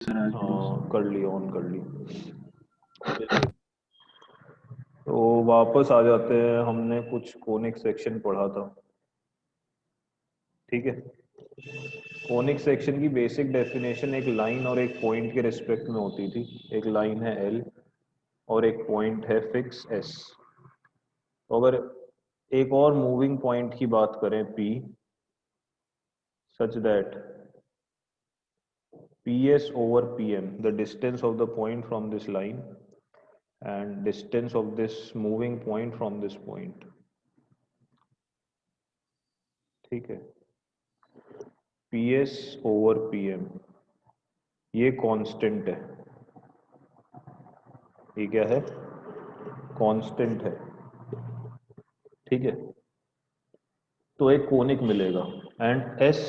हाँ कर ली, ऑन कर ली। तो वापस आ जाते हैं, हमने कुछ कोनिक सेक्शन पढ़ा था, ठीक है। कोनिक सेक्शन की बेसिक डेफिनेशन एक लाइन और एक पॉइंट के रिस्पेक्ट में होती थी। एक लाइन है एल और एक पॉइंट है फिक्स एस। तो अगर एक और मूविंग पॉइंट की बात करें P, such that PS over PM, the distance of the point from this line and distance of this moving point from this point, ठीक है। PS over PM ये कांस्टेंट है, ये क्या है, कांस्टेंट है, ठीक है। तो एक कोनिक मिलेगा and S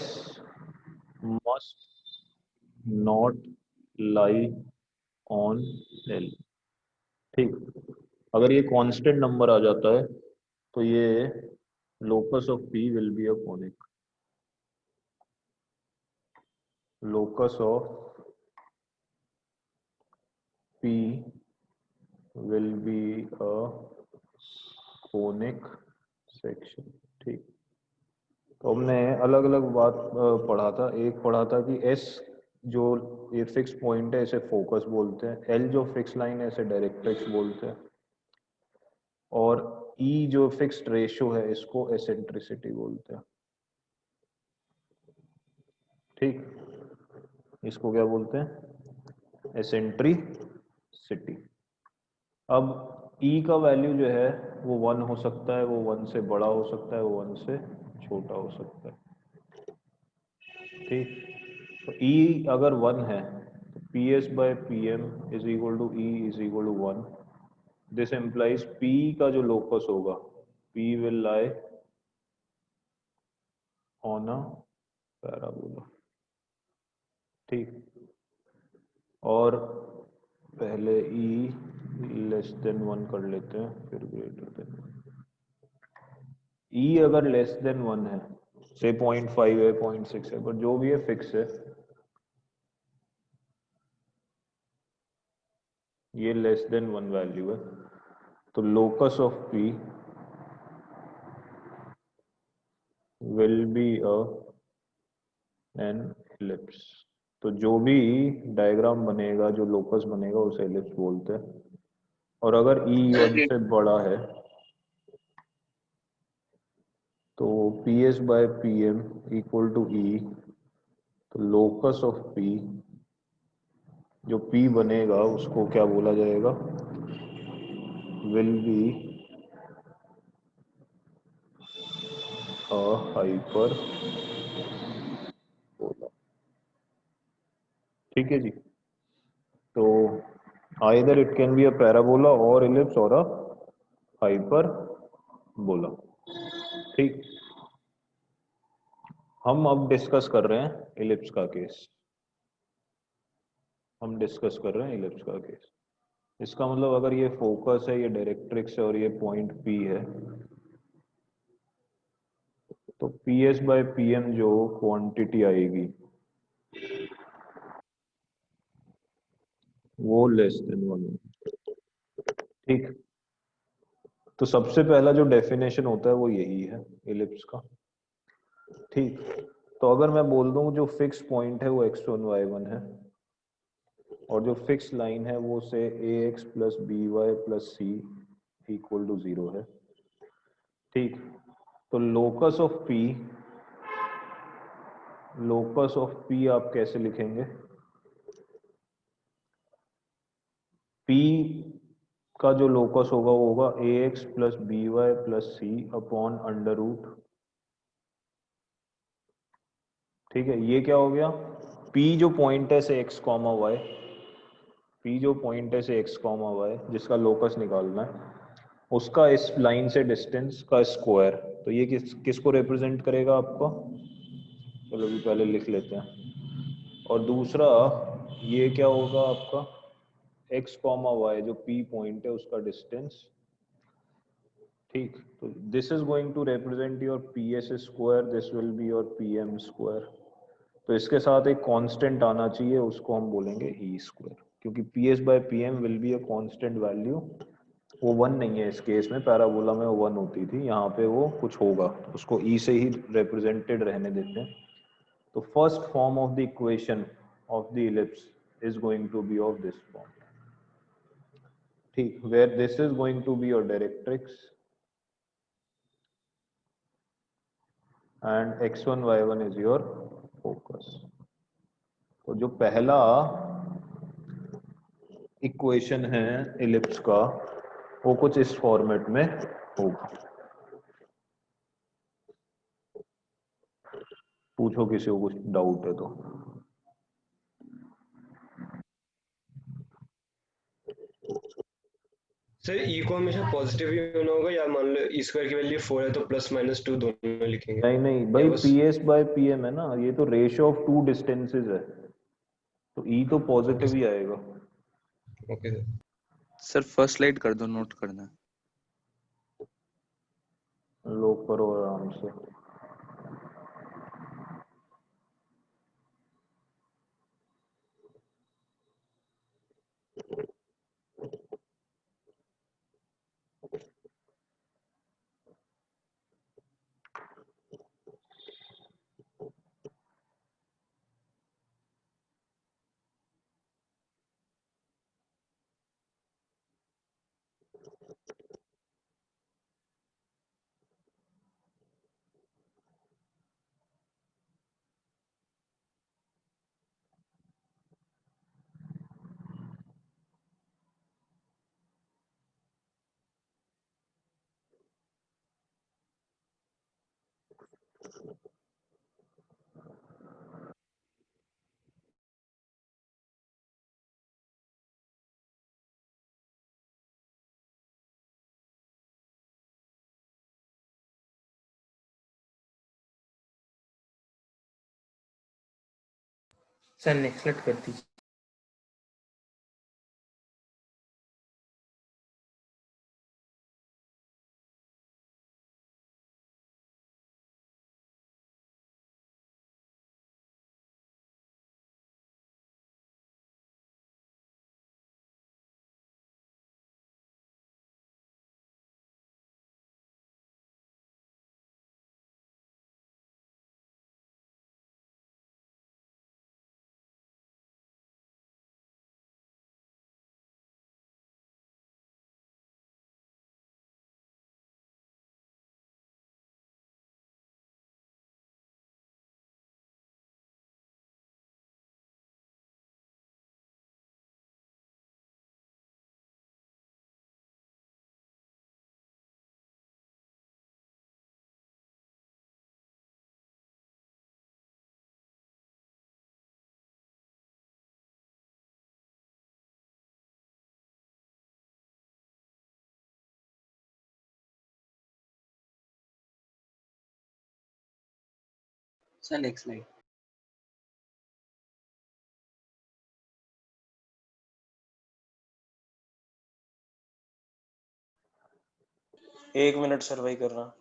must not lie on L, ठीक। अगर ये कांस्टेंट नंबर आ जाता है तो ये locus of P will be a conic. Locus of P will be a conic section, ठीक। तो हमने अलग अलग बात पढ़ा था। एक पढ़ा था कि S जो ये फिक्स पॉइंट है इसे फोकस बोलते हैं, L जो फिक्स लाइन है इसे डायरेक्ट्रिक्स बोलते हैं, और E जो फिक्स्ड रेशियो है इसको एसेंट्रिसिटी बोलते हैं, ठीक। इसको क्या बोलते हैं, एसेंट्रिसिटी। अब E का वैल्यू जो है वो 1 हो सकता है, वो 1 से बड़ा हो सकता है, वो 1 से छोटा हो सकता है, ठीक। तो E अगर 1 है तो PS/PM is equal to E is equal to 1। This implies P का जो लोकस होगा, P will lie on a parabola, ठीक। और पहले E लेस देन 1 कर लेते हैं, फिर ग्रेटर देन 1। E अगर लेस देन 1 है, से 0.5 है, 0.6 है, पर जो भी है फिक्स है, ये लेस देन 1 वैल्यू है, तो locus of P will be a an ellipse. तो जो भी डायग्राम बनेगा, जो लोकस बनेगा उसे एलिप्स बोलते हैं। और अगर E 1 से बड़ा है तो PS/PM इक्वल टू E, तो लोकस ऑफ P जो P बनेगा उसको क्या बोला जाएगा, विल बी अ हाइपर बोला, ठीक है जी। तो either it can be a parabola और इलिप्स और अ हाइपर बोला, ठीक। हम अब डिस्कस कर रहे हैं इलिप्स का केस, हम डिस्कस कर रहे हैं इलिप्स का केस। इसका मतलब अगर ये फोकस है, ये डायरेक्ट्रिक्स है और ये पॉइंट P है, तो PS/PM जो क्वांटिटी आएगी वो लेस देन 1, ठीक। तो सबसे पहला जो डेफिनेशन होता है वो यही है इलिप्स का, ठीक। तो अगर मैं बोल दूं जो फिक्स पॉइंट है वो x1 y1 है, और जो फिक्स लाइन है वो से ax plus B Y plus C equal to 0 है, ठीक। तो लोकस ऑफ P आप कैसे लिखेंगे, P का जो लोकस होगा वो होगा ax plus B Y plus c upon under root, ठीक है। ये क्या हो गया, P जो पॉइंट है से x कॉमा वाई, P जो पॉइंट है से x कॉमा वाई जिसका लोकस निकालना है, उसका इस लाइन से डिस्टेंस का स्क्वायर। तो ये किसको रिप्रेजेंट करेगा आपका, चलो भी पहले लिख लेते हैं। और दूसरा ये क्या होगा आपका, x कॉमा वाई जो P पॉइंट है उसका डिस्टेंस, ठीक। तो this is going to represent your PS square, this will be your PM square. तो इसके साथ एक कांस्टेंट आना चाहिए, उसको हम बोलेंगे ई स्क्वायर, क्योंकि P S by P M will be a constant value. वो वन नहीं है इस केस में, पैराबोला में वो वन होती थी, यहाँ पे वो कुछ होगा, उसको ई से ही रिप्रेजेंटेड रहने देते हैं। तो first form of the equation of the ellipse is going to be of this form, ठीक, where this is going to be your directrix and x1 y1 is your focus. तो जो पहला इक्वेशन है ellipse का वो कुछ इस format में होगा। पूछो किसी को कुछ डाउट है तो। सर ई को हमेशा पॉजिटिव ही होना होगा, या मान लो ई स्क्वायर की वैल्यू 4 है तो प्लस माइनस 2 दोनों लिखेंगे? नहीं नहीं या भाई, बस P S by P M है ना, ये तो रेशियो ऑफ टू डिस्टेंसेस है, तो ई तो ओके पॉजिटिव ही सर, आएगा। Okay sir. Sir first slide कर दो, नोट करना है। लो करो आराम से। सर नेक्स्ट स्लाइड कर दीजिए। Sir next slide. एक मिनट सर, वही कर रहा।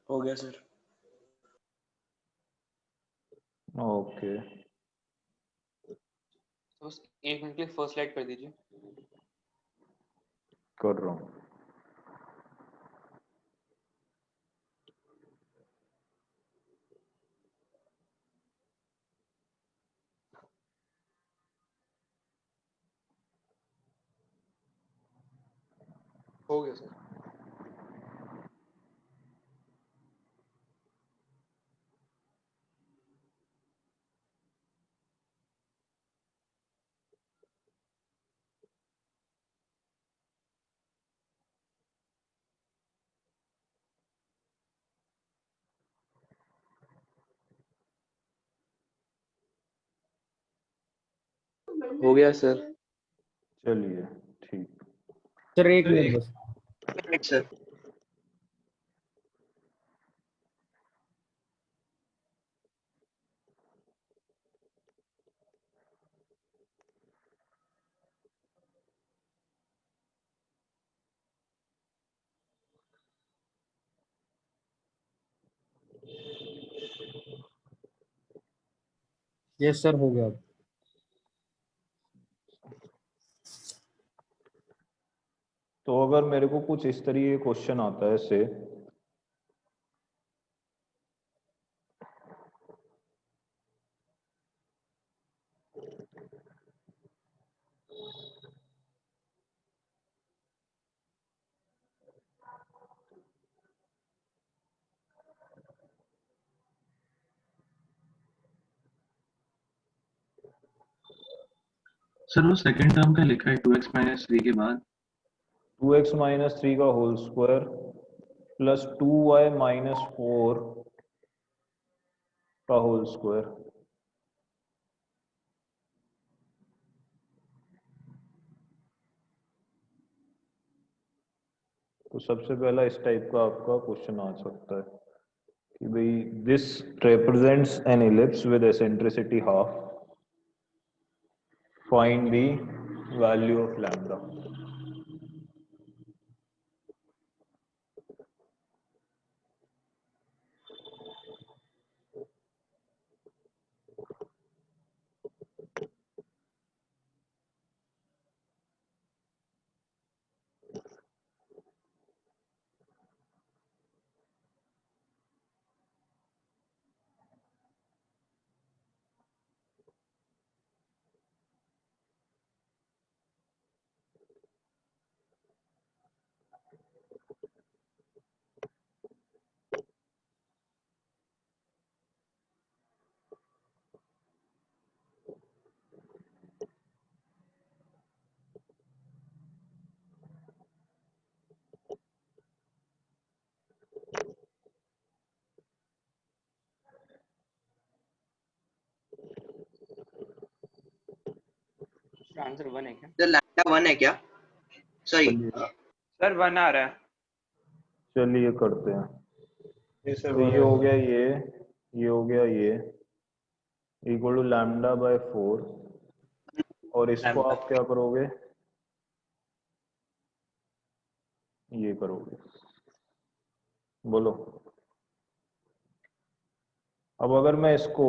हो गया सर। ओके, तो बस 1 मिनट के लिए फर्स्ट स्लाइड कर दीजिए। कर रहा हूँ। हो गया सर। हो गया सर। चलिए ठीक। सर 1 मिनट बस। Minute sir. यस सर हो गया। तो अगर मेरे को कुछ इस तरीके क्वेश्चन आता है से सर वो सेकंड टर्म का लिखा है 2x माइनस 3 के बाद 2x माइनस 3 का whole square plus 2y minus 4 का होल स्क्वायर। तो सबसे पहला इस टाइप का आपका क्वेश्चन आ सकता है कि भाई this represents an ellipse with eccentricity half, find the value of lambda। Answer 1 है क्या? सर लैम्डा 1 है क्या? सॉरी चलिए सर 1 आ रहा है। चलिए करते हैं। ये सर तो ये हो गया ये हो गया ये इक्वल टू लैम्डा बाय 4 और इसको लैम्डा। आप क्या करोगे, ये करोगे, बोलो। अब अगर मैं इसको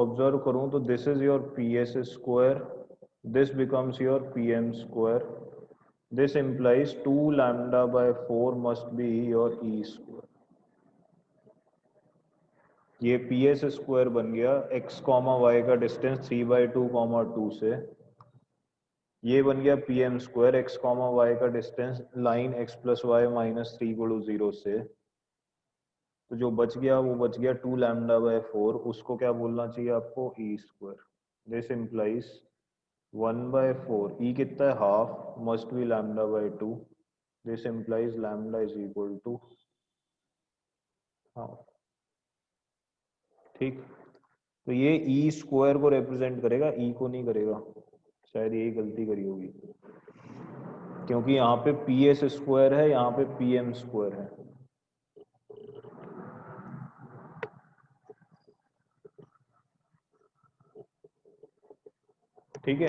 ऑब्जर्व करूं तो this is your P S square, this becomes your P M square, this implies 2 lambda by 4 must be your e square। ये पी एस स्क्वायर बन गया x कॉमा वाई का डिस्टेंस 3/2, 2 से, ये बन गया P M square x comma y का distance line x plus y minus 3 = 0 से। तो जो बच गया वो बच गया 2 लैम्डा बाय 4, उसको क्या बोलना चाहिए आपको, E square. This implies 1/4, E कितना है half, must be lambda by 2, this implies lambda is equal to half. ठीक, तो ये ई स्क्वायर को रिप्रेजेंट करेगा, ई को नहीं करेगा, शायद यही गलती करी होगी, क्योंकि यहाँ पे पी एस स्क्वायर है, यहाँ पे पी एम स्क्वायर है। ठीक है,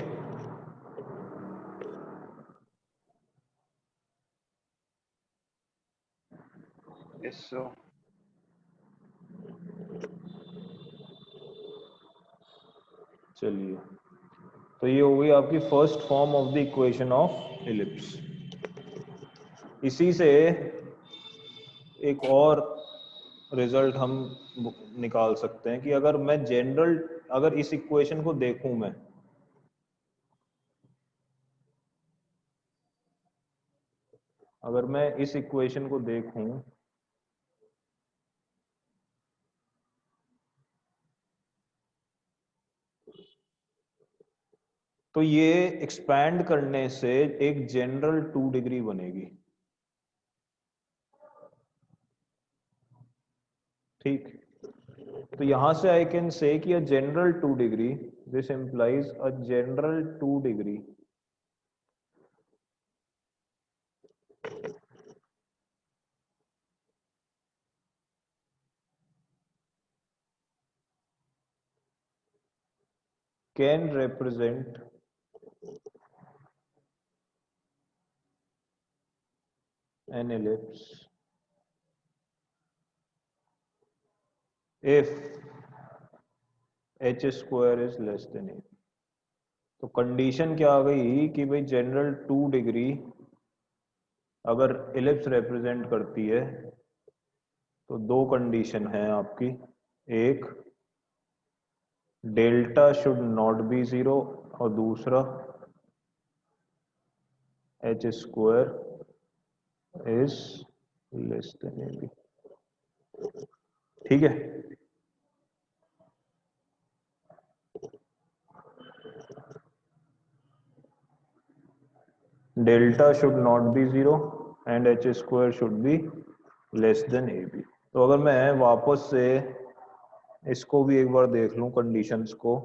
यस सर। चलिए तो ये हो गई आपकी first form of the equation of ellipse. इसी से एक और रिजल्ट हम निकाल सकते हैं कि अगर मैं जनरल, अगर इस इक्वेशन को देखूं मैं, अगर मैं इस इक्वेशन को देखूं तो ये एक्सपैंड करने से एक जनरल 2 डिग्री बनेगी। ठीक, तो यहां से आई कैन से कि a general 2 degree, this implies a general 2 degree can represent an ellipse if h square is less than a। तो कंडीशन क्या आ गई कि भाई जनरल 2 डिग्री अगर इलिप्स रिप्रेजेंट करती है तो दो कंडीशन है आपकी। एक, delta should not be zero, और दूसरा H square is less than A B. ठीक है, delta should not be zero and H square should be less than A B. तो अगर मैं वापस से इसको भी एक बार देख लूं कंडीशंस को,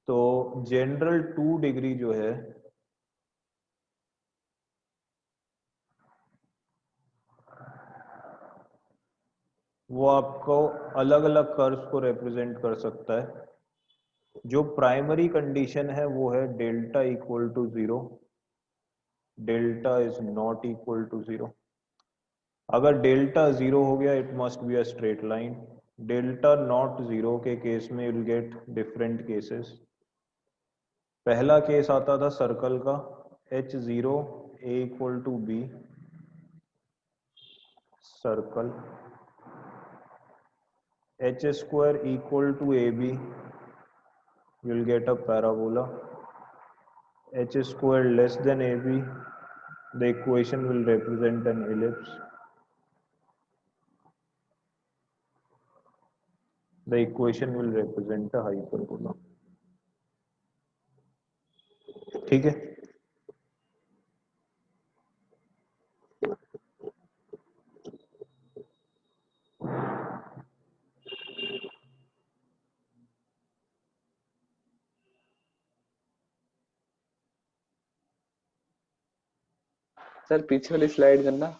तो जनरल 2 डिग्री जो है वो आपको अलग अलग कर्व्स को रिप्रेजेंट कर सकता है। जो प्राइमरी कंडीशन है वो है delta equal to zero, delta is not equal to zero. अगर डेल्टा जीरो हो गया it must be a straight line. Delta not zero के केस में विल गेट डिफरेंट केसेस। पहला केस आता था सर्कल का, H zero A equal to B, circle, H square equal to A B, you'll get a parabola, h square less than ab, the equation will represent an ellipse, the equation will represent a hyperbola। ठीक है, sir पीछे वाली slide करना।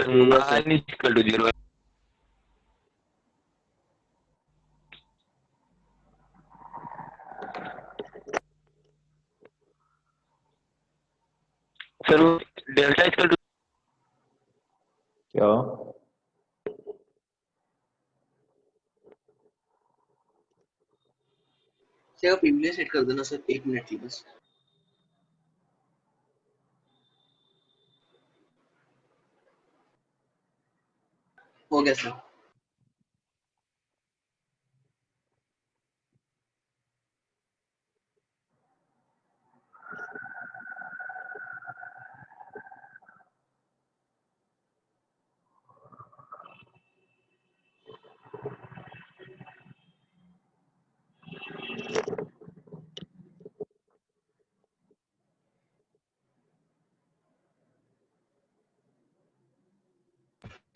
n is equal to 0। Sir delta equal to क्या sir आप image set कर देना sir, 1 minute की बस। हो गया सर।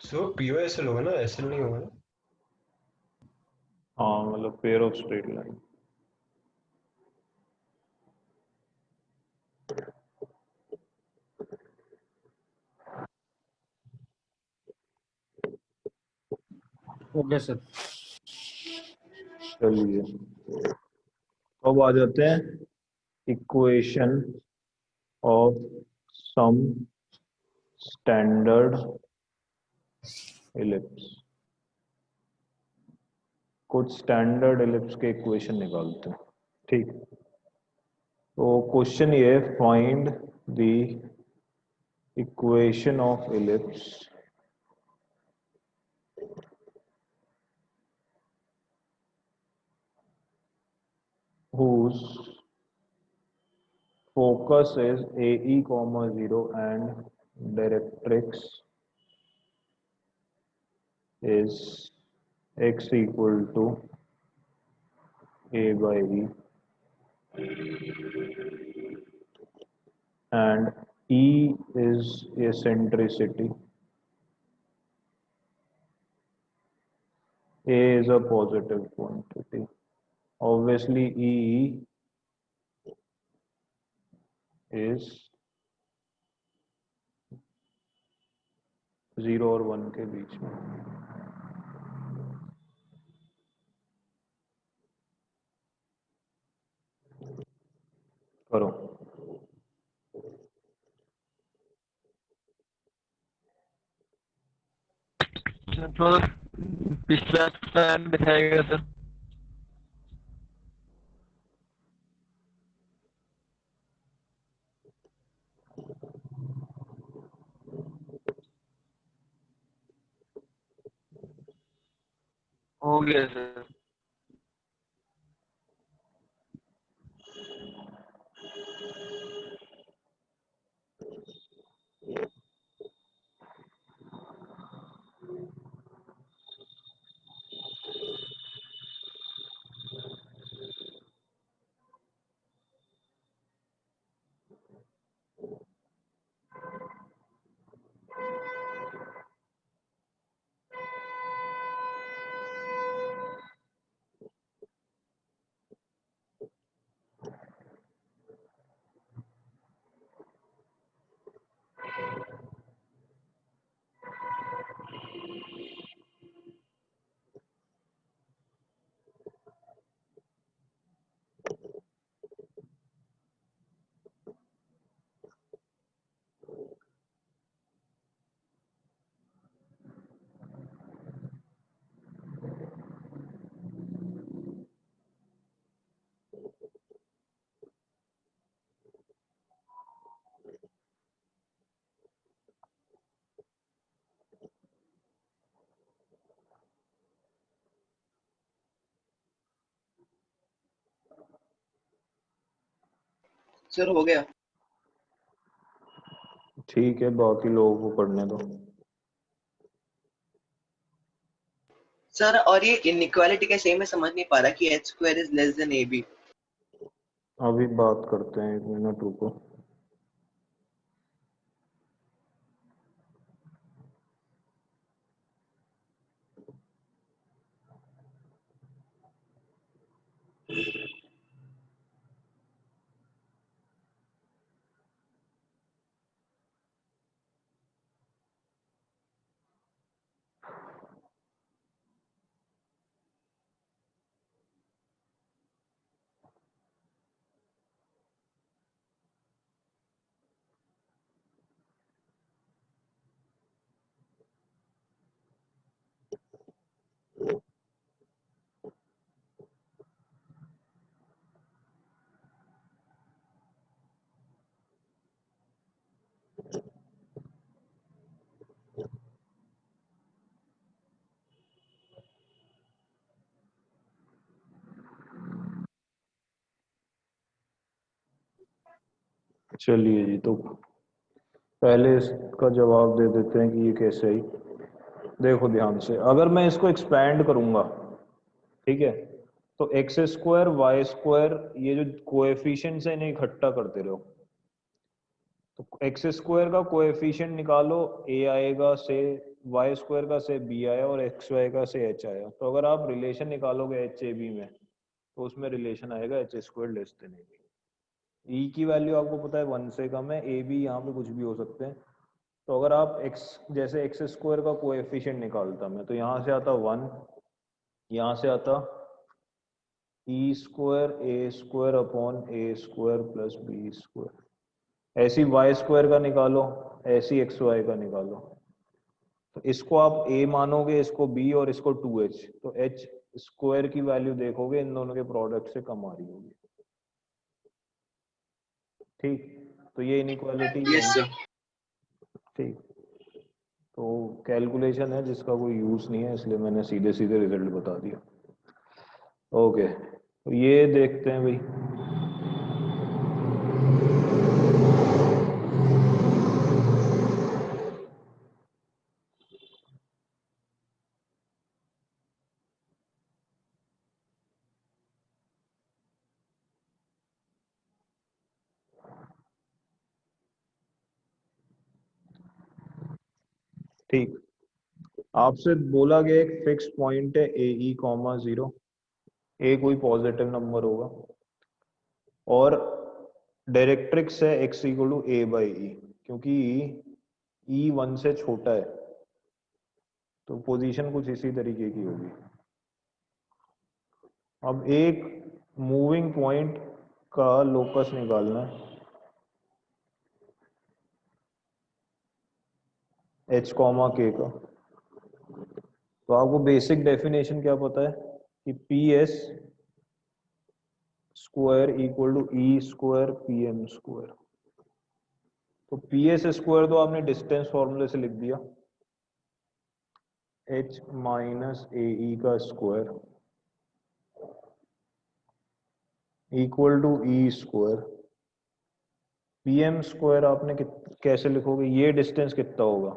सो POSL होगा ना, SL नहीं होगा ना? हाँ मतलब पेयर ऑफ स्ट्रेट लाइन। हो गया सर। चलिए अब आ जाते हैं equation of some standard ellipse. कुछ स्टैंडर्ड इलिप्स के इक्वेशन निकालते हैं। ठीक, तो क्वेश्चन ये है, find the equation of ellipse whose focus is AE, 0 and directrix is x equal to a by b and E is eccentricity. A is a positive quantity. Obviously E is 0 और 1 के बीच में. करो. तो पिछला plan दिखाएगा sir. हो गया sir. Sir हो गया. ठीक है, बाकी लोगों को पढ़ने दो. सर और ये इनइक्वालिटी कैसे है, मैं समझ नहीं पा रहा कि H square is less than A B. अभी बात करते हैं, 1 मिनट रुको. चलिए जी, तो पहले इसका जवाब दे देते हैं कि ये कैसे आई. देखो ध्यान से, अगर मैं इसको एक्सपैंड करूंगा, ठीक है, तो एक्स स्क्वायर वाई स्क्वायर, ये जो कोएफिशिएंट्स है इन्हें इकट्ठा करते रहो. तो एक्स स्क्वायर का कोएफिशिएंट निकालो, ए आएगा से, वाई स्क्वायर का से बी आया और एक्स वाई का से एच आया. तो अगर आप रिलेशन निकालोगे एच ए बी में, तो उसमें रिलेशन आएगा एच स्क्वायर लेस देन ए बी. ई की वैल्यू आपको पता है 1 से कम है, ए बी यहाँ पे कुछ भी हो सकते हैं. तो अगर आप x, जैसे एक्स स्क्वायर का कोएफिशिएंट निकालता मैं, तो यहाँ से आता 1, यहाँ से आता ई स्क्वायर ए स्क्वायर अपॉन ए स्क्वायर प्लस बी स्क्वायर. ऐसी वाई स्क्वायर का निकालो, ऐसी एक्स वाई का निकालो. तो इसको आप a मानोगे, इसको b और इसको 2h, तो h स्क्वायर की वैल्यू देखोगे इन दोनों के प्रोडक्ट से कम आ रही होगी. ठीक, तो ये इनइक्वालिटी यस है. सर. ठीक, तो कैलकुलेशन है जिसका कोई यूज नहीं है, इसलिए मैंने सीधे सीधे रिजल्ट बता दिया. ओके, तो ये देखते हैं भाई. ठीक, आपसे बोला गया एक फिक्स पॉइंट है ए ई कॉमा 0, ए कोई पॉजिटिव नंबर होगा और डायरेक्ट्रिक्स है x equal to a by e, क्योंकि ई 1 से छोटा है तो पोजीशन कुछ इसी तरीके की होगी। अब एक मूविंग पॉइंट का लोकस निकालना है h कॉमा k का, तो आपको बेसिक डेफिनेशन क्या पता है कि P S square equal to E square P M square. तो पी एस स्क्वायर तो आपने डिस्टेंस फॉर्मूले से लिख दिया, h माइनस ए ई का square equal to E square P M square. आपने कैसे लिखोगे, ये डिस्टेंस कितना होगा,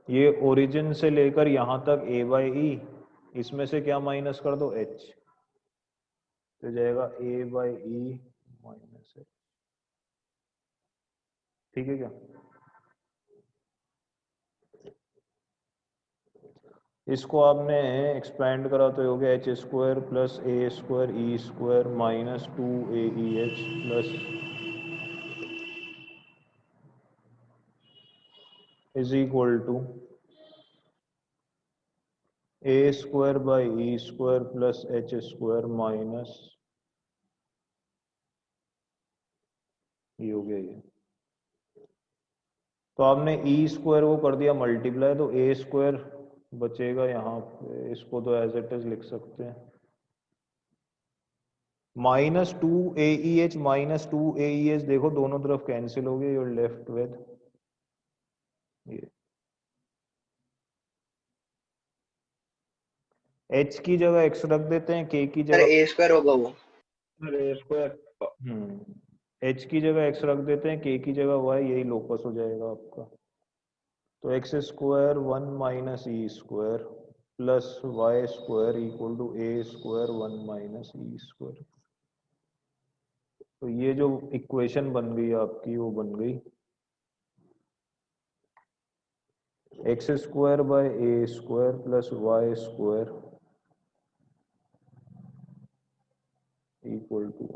ये ओरिजिन से लेकर यहां तक a बाई ई, इसमें से क्या माइनस कर दो h, तो जाएगा a by E minus h। ठीक है क्या? इसको आपने एक्सपेंड करा तो हो गया H square plus A square E square minus 2aEh plus is equal to A square by E square plus H square minus, ये हो गया ये। तो आपने ई स्क्वायर को कर दिया मल्टीप्लाई, तो ए स्क्वायर बचेगा यहाँ पे, इसको तो एज इट इज लिख सकते हैं माइनस 2aEh माइनस 2aEh, देखो दोनों तरफ कैंसिल हो गए, यूर लेफ्ट विद ये h की जगह x रख देते हैं, k की सर जगह ए स्क्वायर होगा वो। h की जगह x रख देते हैं, k की जगह y, यही लोकस हो जाएगा आपका। तो X square 1 minus E square plus Y square equal to A square 1 minus E square. तो ये जो इक्वेशन बन गई आपकी वो बन गई X square by A square plus Y square equal to,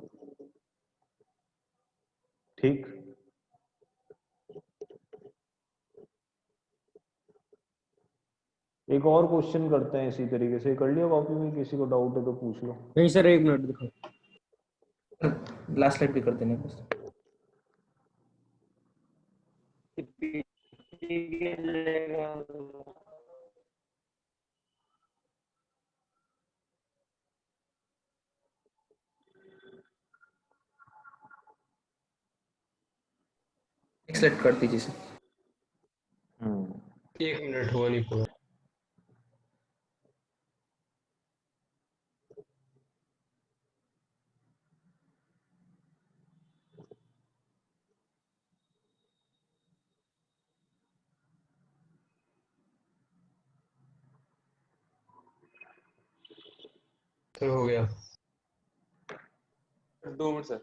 ठीक। एक और क्वेश्चन करते हैं इसी तरीके से, कर लिया कॉपी में, किसी को डाउट है तो पूछ लो। नहीं सर, एक मिनट दिखाओ। लास्ट स्लाइड भी कर देने बस। एक स्लाइड कर दीजिए सर। एक मिनट हुआ नहीं पूरा। तो हो गया। 2 मिनट सर।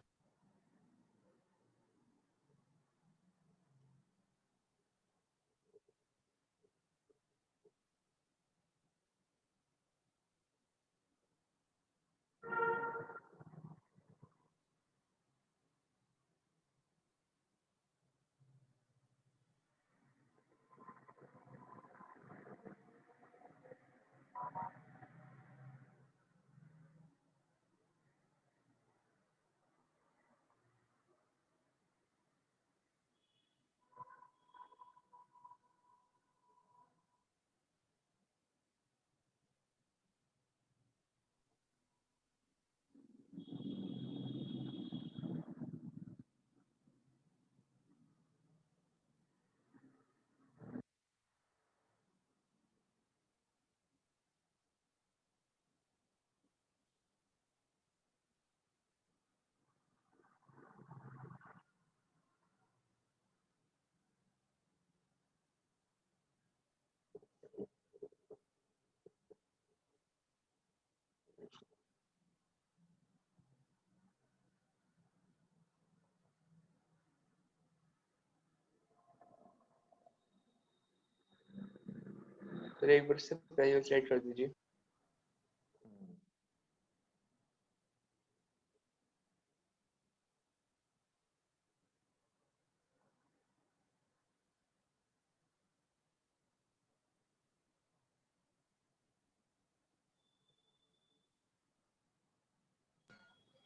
सर एक बार से पहले स्लाइड कर दीजिए।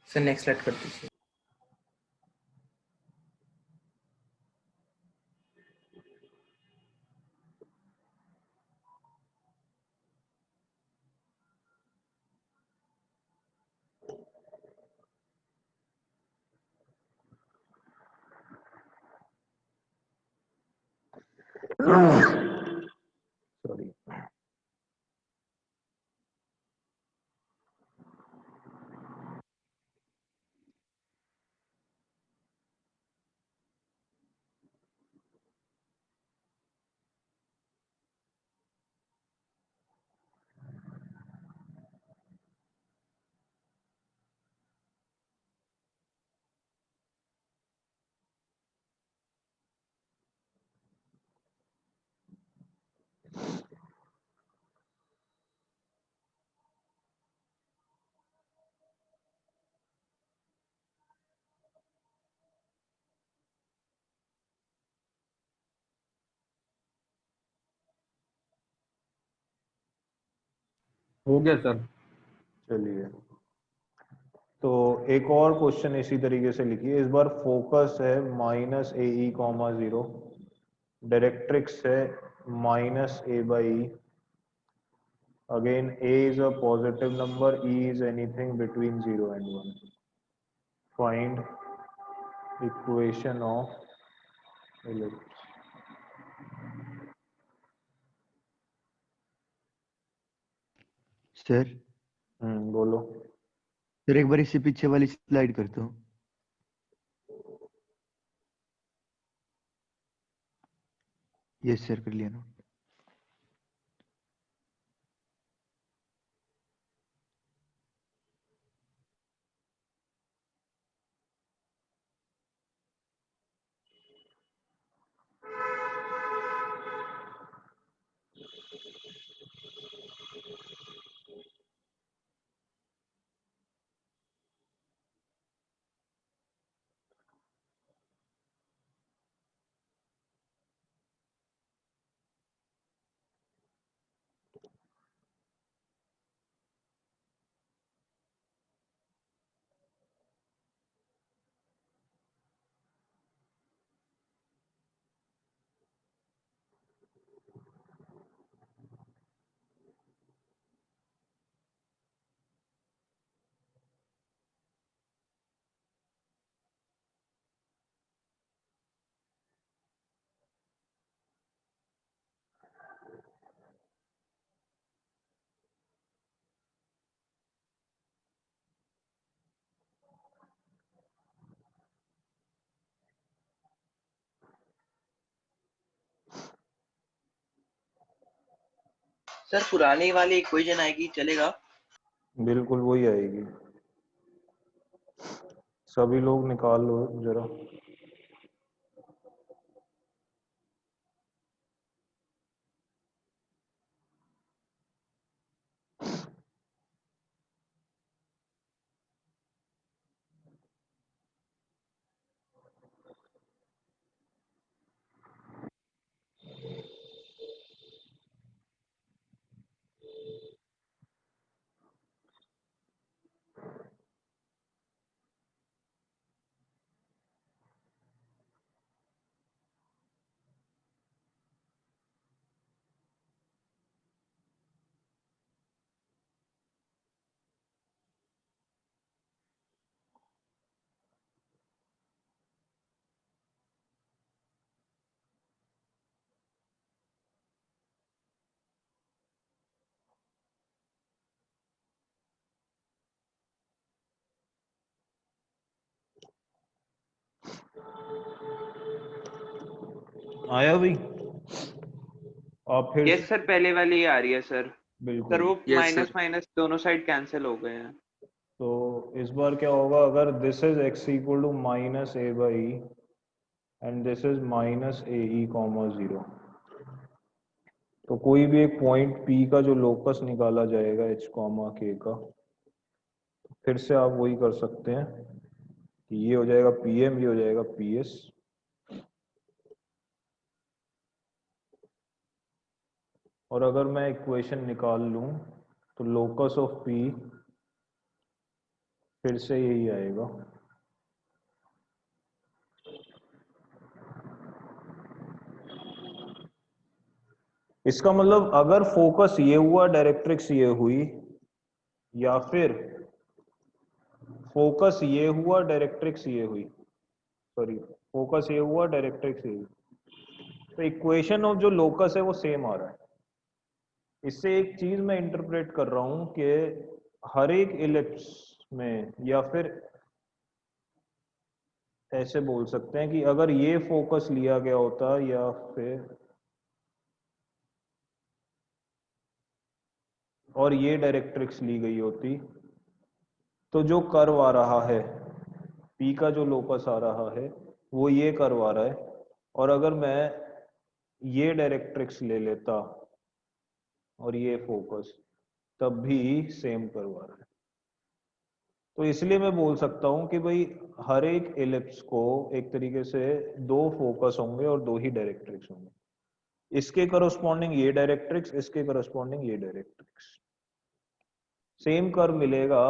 सर नेक्स्ट स्लाइड कर दीजिए। सॉरी। हो गया सर। चलिए, तो एक और क्वेश्चन इसी तरीके से लिखिए। इस बार फोकस है माइनस ए ई कॉमा 0, डायरेक्ट्रिक्स है minus A by E. Again A is a positive number, E is anything between 0 and 1. Find equation of ellipse. Sir बोलो। सर एक बार इससे पीछे वाली स्लाइड कर दो। यस सर, कर लिया ना। सर पुरानी वाली इक्वेशन आएगी, चलेगा? बिल्कुल वही आएगी। सभी लोग निकाल लो जरा। आया भाई? आप फिर यस सर, पहले वाली ही आ रही है सर। सर बिल्कुल। वो Yes, माइनस sir. माइनस दोनों साइड कैंसिल हो गए हैं। तो इस बार क्या होगा, अगर this is x equal to minus A by and this is minus A E comma 0, तो कोई भी एक पॉइंट P का जो लोकस निकाला जाएगा h कॉमा k का, फिर से आप वही कर सकते हैं कि ये हो जाएगा PM, ये हो जाएगा PS। और अगर मैं इक्वेशन निकाल लूं तो लोकस ऑफ P फिर से यही आएगा। इसका मतलब अगर फोकस ये हुआ, डायरेक्ट्रिक्स ये हुई, या फिर फोकस ये हुआ, डायरेक्ट्रिक्स ये हुई, सॉरी फोकस ये हुआ, डायरेक्ट्रिक्स ये हुई, तो इक्वेशन ऑफ जो लोकस है वो सेम आ रहा है। इससे एक चीज मैं इंटरप्रेट कर रहा हूं कि हर एक इलिप्स में, या फिर ऐसे बोल सकते हैं कि अगर ये फोकस लिया गया होता या फिर और ये डायरेक्ट्रिक्स ली गई होती, तो जो कर्व आ रहा है P का जो लोकस आ रहा है वो ये कर्व आ रहा है, और अगर मैं ये डायरेक्ट्रिक्स ले लेता और ये फोकस, तब भी सेम कर्व आ रहा है। तो इसलिए मैं बोल सकता हूं कि भाई हर एक इलिप्स को एक तरीके से दो फोकस होंगे और दो ही डायरेक्ट्रिक्स होंगे। इसके करस्पॉन्डिंग ये डायरेक्ट्रिक्स, इसके करस्पॉन्डिंग ये डायरेक्ट्रिक्स। सेम कर्व मिलेगा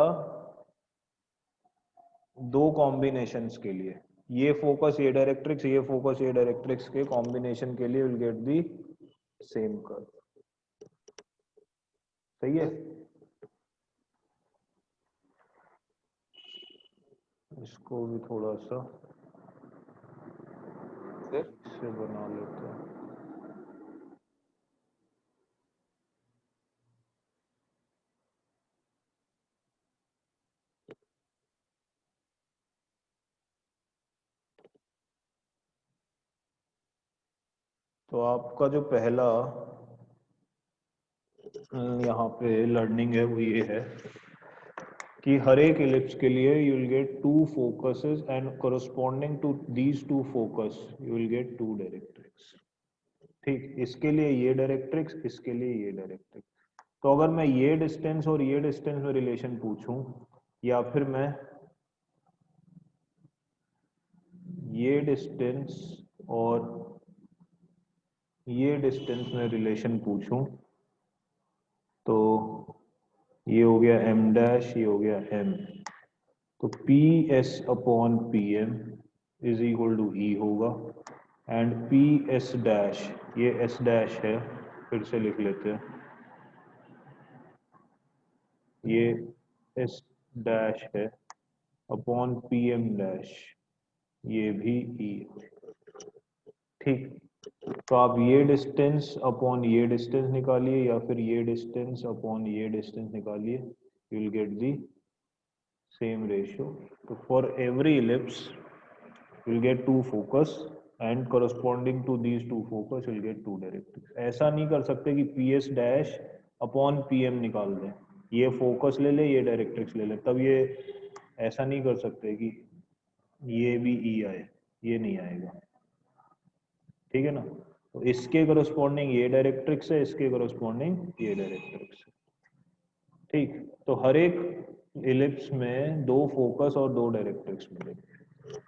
दो कॉम्बिनेशंस के लिए, ये फोकस ये डायरेक्ट्रिक्स, ये फोकस ये डायरेक्ट्रिक्स के कॉम्बिनेशन के लिए will get the same curve. सही है? इसको भी थोड़ा सा इससे बना लेते हैं। तो आपका जो पहला यहाँ पे लर्निंग है वो ये है कि हर एक इलिप्स के लिए you will get two focuses and corresponding to these two focus you will get two directrix. ठीक, इसके लिए ये डायरेक्ट्रिक्स, इसके लिए ये डायरेक्ट्रिक्स। तो अगर मैं ये डिस्टेंस और ये डिस्टेंस में रिलेशन पूछूं, या फिर मैं ये डिस्टेंस और ये डिस्टेंस में रिलेशन पूछूं, तो ये हो गया m डैश, ये हो गया m, तो PS upon PM is equal to E होगा, एंड PS डैश, ये S डैश है, फिर से लिख लेते हैं, ये S डैश है अपॉन PM डैश, ये भी E। ठीक, तो आप ये डिस्टेंस अपॉन ये डिस्टेंस निकालिए, या फिर ये डिस्टेंस अपॉन ये डिस्टेंस निकालिए, you will get the same ratio. तो for every ellipse you will get two focus and corresponding to these two focus you will get two directrix. ऐसा नहीं कर सकते कि PS डैश अपॉन PM निकाल दें, ये फोकस ले ले, ये डायरेक्ट्रिक्स ले ले, तब ये ऐसा नहीं कर सकते कि ये भी E आए, ये नहीं आएगा। ठीक है ना? तो इसके करस्पॉन्डिंग ये डायरेक्ट्रिक्स है, इसके करस्पॉन्डिंग ये डायरेक्ट्रिक्स है। ठीक, तो हर एक इलिप्स में दो फोकस और दो डायरेक्ट्रिक्स मिलेंगे।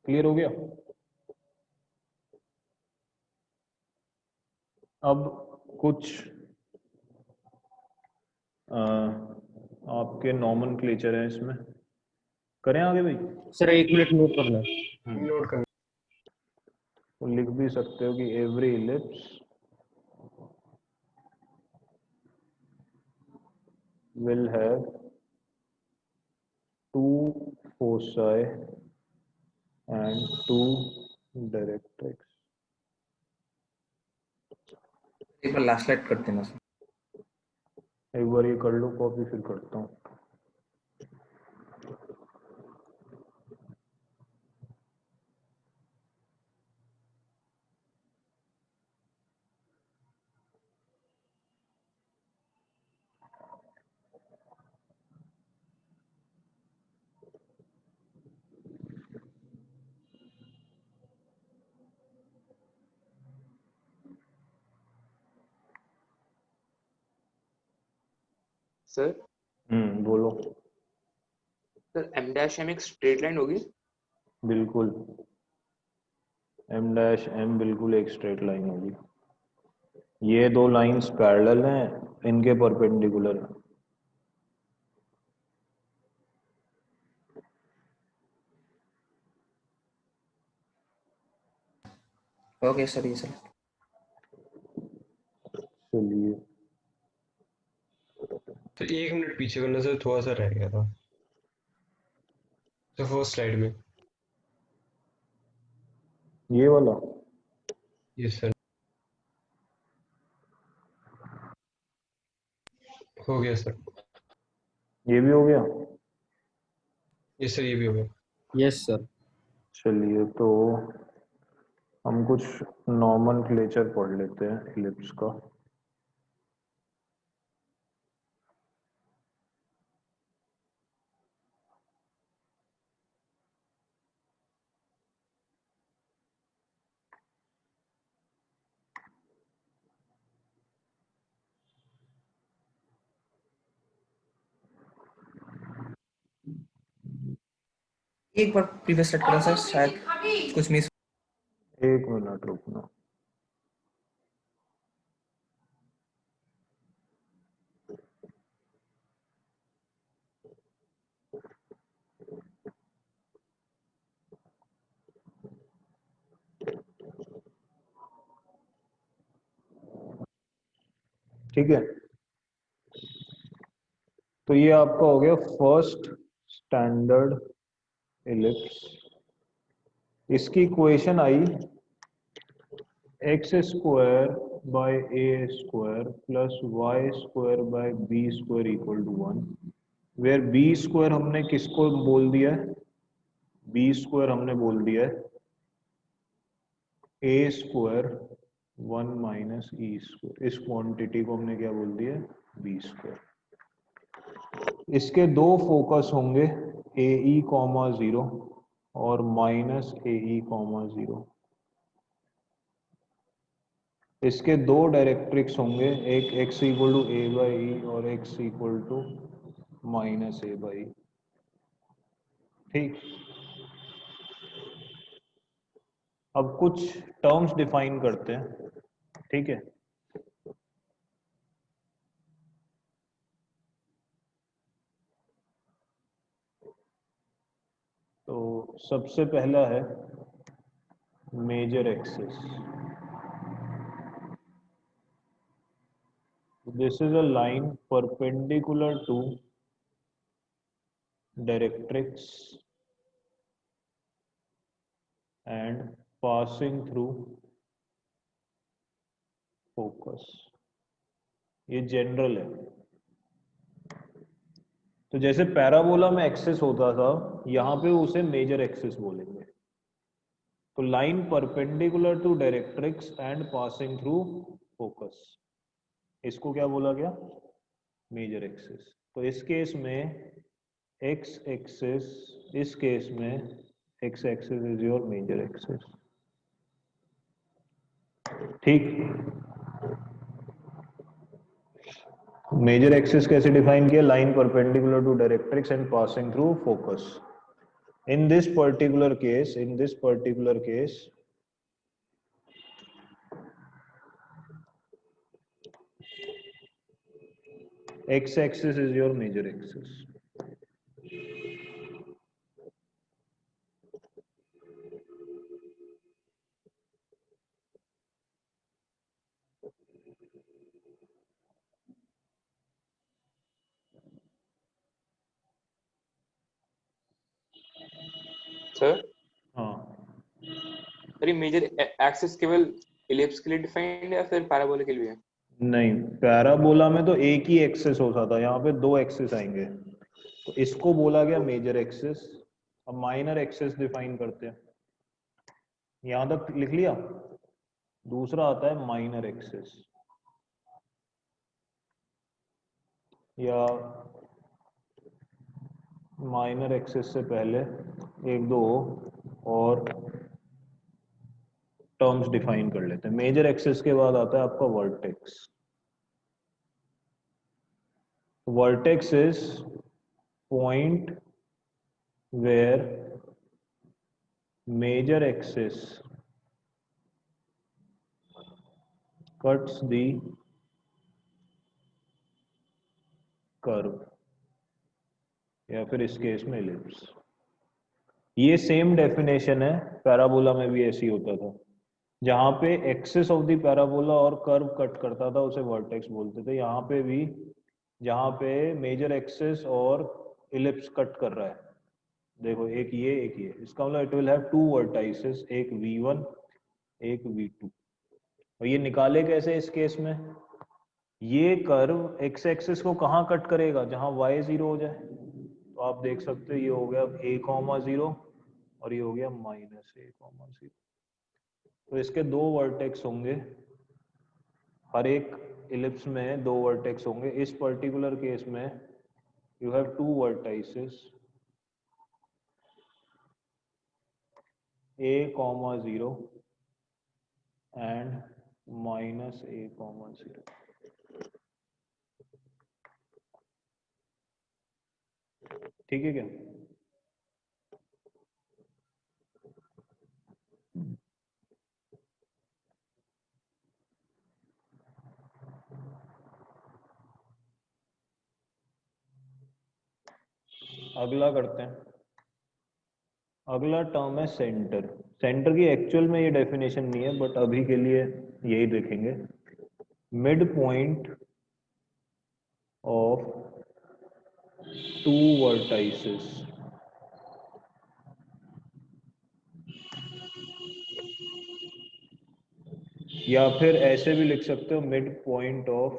क्लियर हो गया? अब कुछ आपके नॉमेनक्लेचर है इसमें, करें आगे भाई? सर 1 मिनट नोट करना। नोट करना। तो लिख भी सकते हो कि every ellipse will have two foci and two directrix। एक बार लास्ट स्लाइड करते हैं ना सर। एक बार ये कर लो कॉपी, फिर करता हूँ। सर बोलो। सर एम डैश एम एक स्ट्रेट लाइन होगी। बिल्कुल, एम डैश एम बिल्कुल एक स्ट्रेट लाइन होगी। ये दो लाइंस पैरेलल हैं, इनके परपेंडिकुलर है। ओके सर, ये सर। चलिए, तो 1 मिनट पीछे करने से थोड़ा सा रह गया था तो फर्स्ट स्लाइड में। ये वाला यस सर, हो गया सर। ये भी हो गया। यस सर, ये भी हो गया। Yes sir. चलिए, तो हम कुछ नॉमेनक्लेचर पढ़ लेते हैं इलिप्स का। एक बार प्रीवियस सेट करा सर, शायद कुछ मिस। एक मिनट रुकना। ठीक है, तो ये आपका हो गया फर्स्ट स्टैंडर्ड इलिप्स। इसकी इक्वेशन आई X square by A square plus Y square by B square equal to 1, where B square हमने किसको बोल दिया है? बी स्क्वायर हमने बोल दिया है A square 1 minus E square. इस क्वांटिटी को हमने क्या बोल दिया? B square. इसके दो फोकस होंगे, ए ई कॉमा 0 और माइनस ए ई कॉमा 0। इसके दो डायरेक्ट्रिक्स होंगे, एक x equal to a by e और x equal to minus A by. ठीक, अब कुछ टर्म्स डिफाइन करते हैं। ठीक है, तो सबसे पहला है major axis. This is a line perpendicular to directrix and passing through focus. ये जनरल है। तो जैसे पैराबोला में एक्सिस होता था, यहाँ पे उसे मेजर एक्सिस बोलेंगे। तो line perpendicular to directrix and passing through focus, इसको क्या बोला गया? Major axis. तो इस केस में एक्स एक्सिस, इस केस में x axis is your major axis. ठीक, मेजर एक्सिस कैसे डिफाइन किया? Line perpendicular to directrix and passing through focus. In this particular case, x-axis is your major axis. Sir हाँ, sir ये major axis केवल ellipse के लिए defined है या फिर पैराबोला के लिए? नहीं, पैराबोला में तो एक ही एक्सिस होता था, यहाँ पे दो एक्सिस आएंगे, तो इसको बोला गया मेजर एक्सिस। अब माइनर एक्सिस डिफाइन करते हैं, यहां तक लिख लिया। दूसरा आता है माइनर एक्सिस, या माइनर एक्सिस से पहले एक दो और टर्म्स डिफाइन कर लेते हैं। मेजर एक्सिस के बाद आता है आपका vertex. vertex is point where major axis cuts the curve, या फिर इस केस में ellipse। ये सेम डेफिनेशन है, पैराबोला में भी ऐसी होता था, जहां पे एक्सिस ऑफ द पैराबोला और कर्व कट करता था उसे वर्टेक्स बोलते थे। यहाँ पे भी जहां पे मेजर एक्सिस और इलिप्स कट कर रहा है, देखो एक ये, इसका मतलब it will have two vertices, एक v1 एक v2। और ये निकाले कैसे इस केस में, ये कर्व एक्स एक्सिस को कहाँ कट करेगा, जहां y 0 हो जाए। तो आप देख सकते हो ये हो गया a,0 और ये हो गया -a,0। तो इसके दो वर्टेक्स होंगे, हर एक इलिप्स में दो वर्टेक्स होंगे। इस पर्टिकुलर केस में you have two vertices, a,0 and -a,0। ठीक है क्या? अगला करते हैं। अगला टर्म है सेंटर। सेंटर की एक्चुअल में ये डेफिनेशन नहीं है, बट अभी के लिए यही देखेंगे। Mid point of two vertices, या फिर ऐसे भी लिख सकते हो mid point of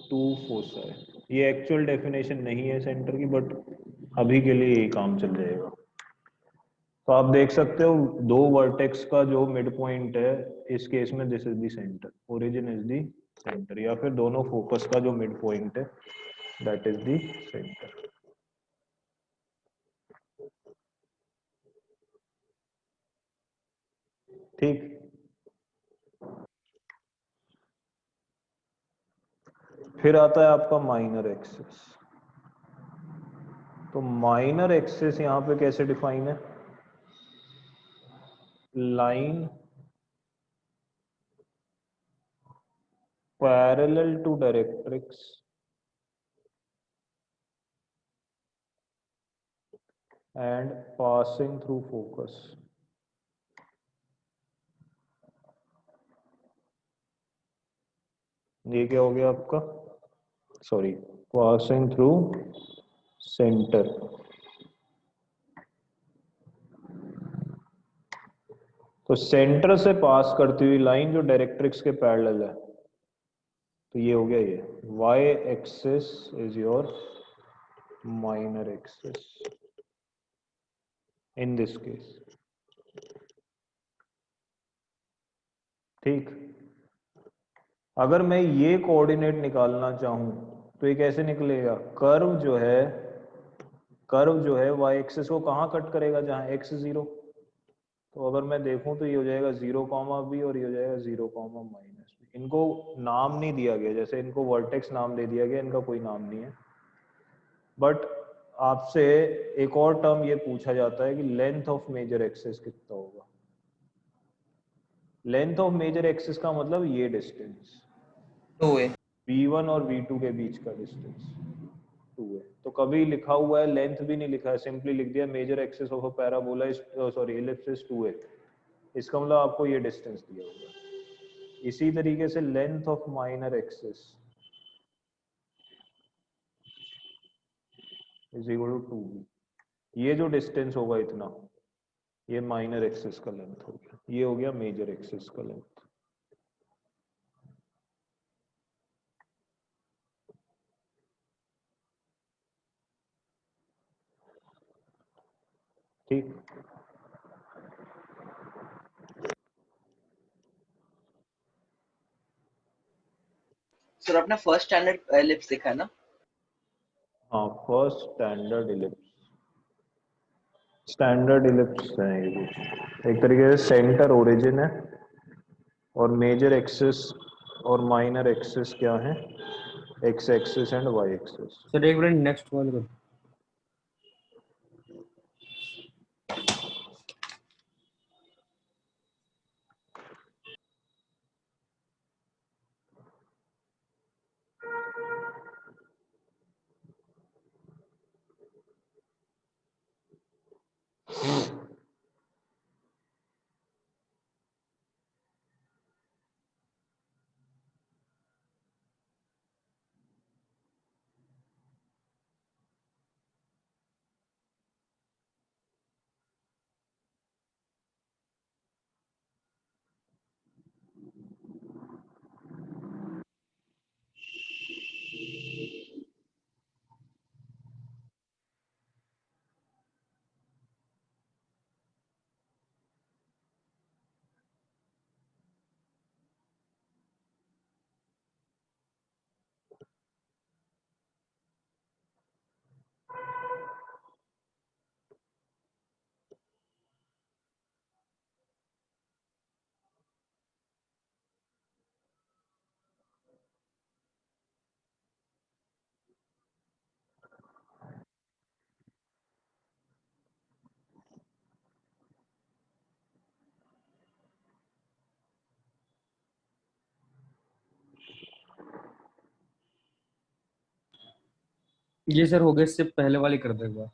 two foci. ये एक्चुअल डेफिनेशन नहीं है सेंटर की, बट अभी के लिए यही काम चल जाएगा। तो आप देख सकते हो दो वर्टेक्स का जो मिड पॉइंट है, इस केस में this is the centre, origin is the centre, या फिर दोनों फोकस का जो मिड पॉइंट है दैट इज द सेंटर। ठीक। फिर आता है आपका माइनर एक्सिस। तो माइनर एक्सिस यहां पे कैसे डिफाइन है, line parallel to directrix and passing through focus. ये क्या हो गया आपका, सॉरी, पासिंग थ्रू सेंटर। तो सेंटर से पास करती हुई लाइन जो डायरेक्ट्रिक्स के पैरेलल है, तो ये हो गया ये y axis is your minor axis in this case. ठीक। अगर मैं ये कोऑर्डिनेट निकालना चाहूं तो ये कैसे निकलेगा, कर्व जो है y एक्सिस को कहाँ कट करेगा, जहां x 0। तो अगर मैं देखूं तो ये हो जाएगा 0, b और ये हो जाएगा 0, -b। इनको नाम नहीं दिया गया, जैसे इनको वर्टेक्स नाम दे दिया गया, इनका कोई नाम नहीं है। बट आपसे एक और टर्म ये पूछा जाता है कि लेंथ ऑफ मेजर एक्सिस कितना होगा। लेंथ ऑफ मेजर एक्सिस का मतलब ये डिस्टेंस 2a, v1 और v2 के बीच का डिस्टेंस 2 है। तो कभी लिखा हुआ है लेंथ भी नहीं लिखा है, सिंपली लिख दिया major axis of a parabola is, sorry, ellipse is 2a। इसका मतलब आपको ये डिस्टेंस दिया होगा। इसी तरीके से length of minor axis is equal to 2b। ये जो डिस्टेंस होगा इतना, ये माइनर एक्सिस का लेंथ हो गया, ये हो गया मेजर एक्सिस का लेंथ। ठीक। सर आपने फर्स्ट स्टैंडर्ड एलिप्स देखा है ना? हाँ, first standard ellipse, standard ellipse है ये। एक तरीके से सेंटर ओरिजिन है और मेजर एक्सिस और माइनर एक्सिस क्या है, x axis and y axis. Sir एक मिनट नेक्स्ट कॉल कर। ये सर हो गया, इससे पहले वाली कर दो एक बार।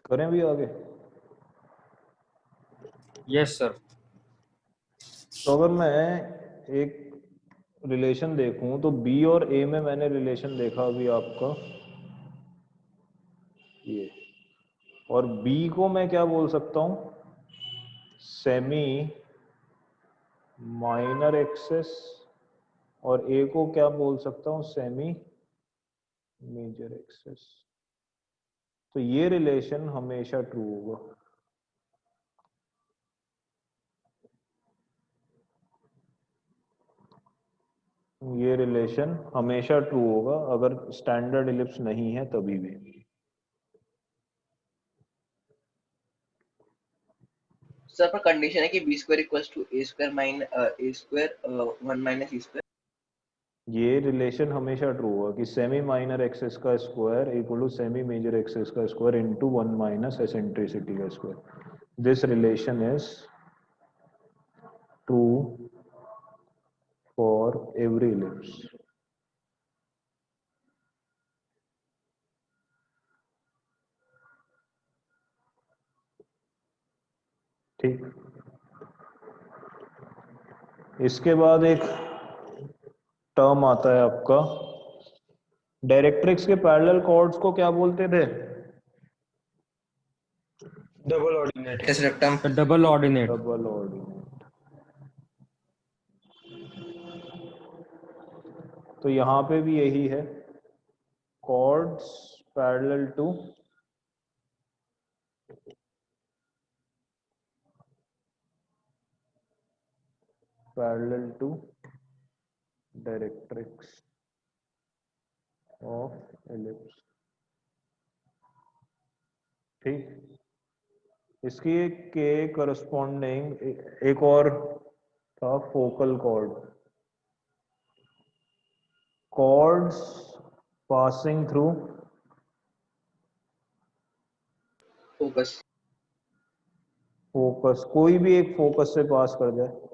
करें भी आगे? Yes sir. तो अगर मैं एक रिलेशन देखूं तो बी और ए में मैंने रिलेशन देखा अभी आपका ये, और बी को मैं क्या बोल सकता हूं? सेमी माइनर एक्सेस, और ए को क्या बोल सकता हूं? Semi major axes. तो ये रिलेशन हमेशा ट्रू होगा। ये रिलेशन हमेशा ट्रू होगा अगर स्टैंडर्ड इलिप्स नहीं है तभी भी। सर पर कंडीशन है कि b square equals to A square one minus E square. ये रिलेशन हमेशा ट्रू होगा कि सेमी माइनर एक्सेस का square equal to semi major axes का स्क्वायर इनटू 1 माइनस एसेंट्रिसिटी का square. This relation is true for every ellipse. ठीक, इसके बाद एक टर्म आता है आपका, डायरेक्ट्रिक्स के पैरेलल कॉर्ड्स को क्या बोलते थे? Double ordinate. Yes rectum. Double ordinate. Double ordinate. तो यहां पे भी यही है, chords parallel to directrix of ellipse. ठीक, इसकी के करस्पॉन्डिंग एक और था, focal chord. Chords passing through focus. Focus, कोई भी एक फोकस से पास कर जाए।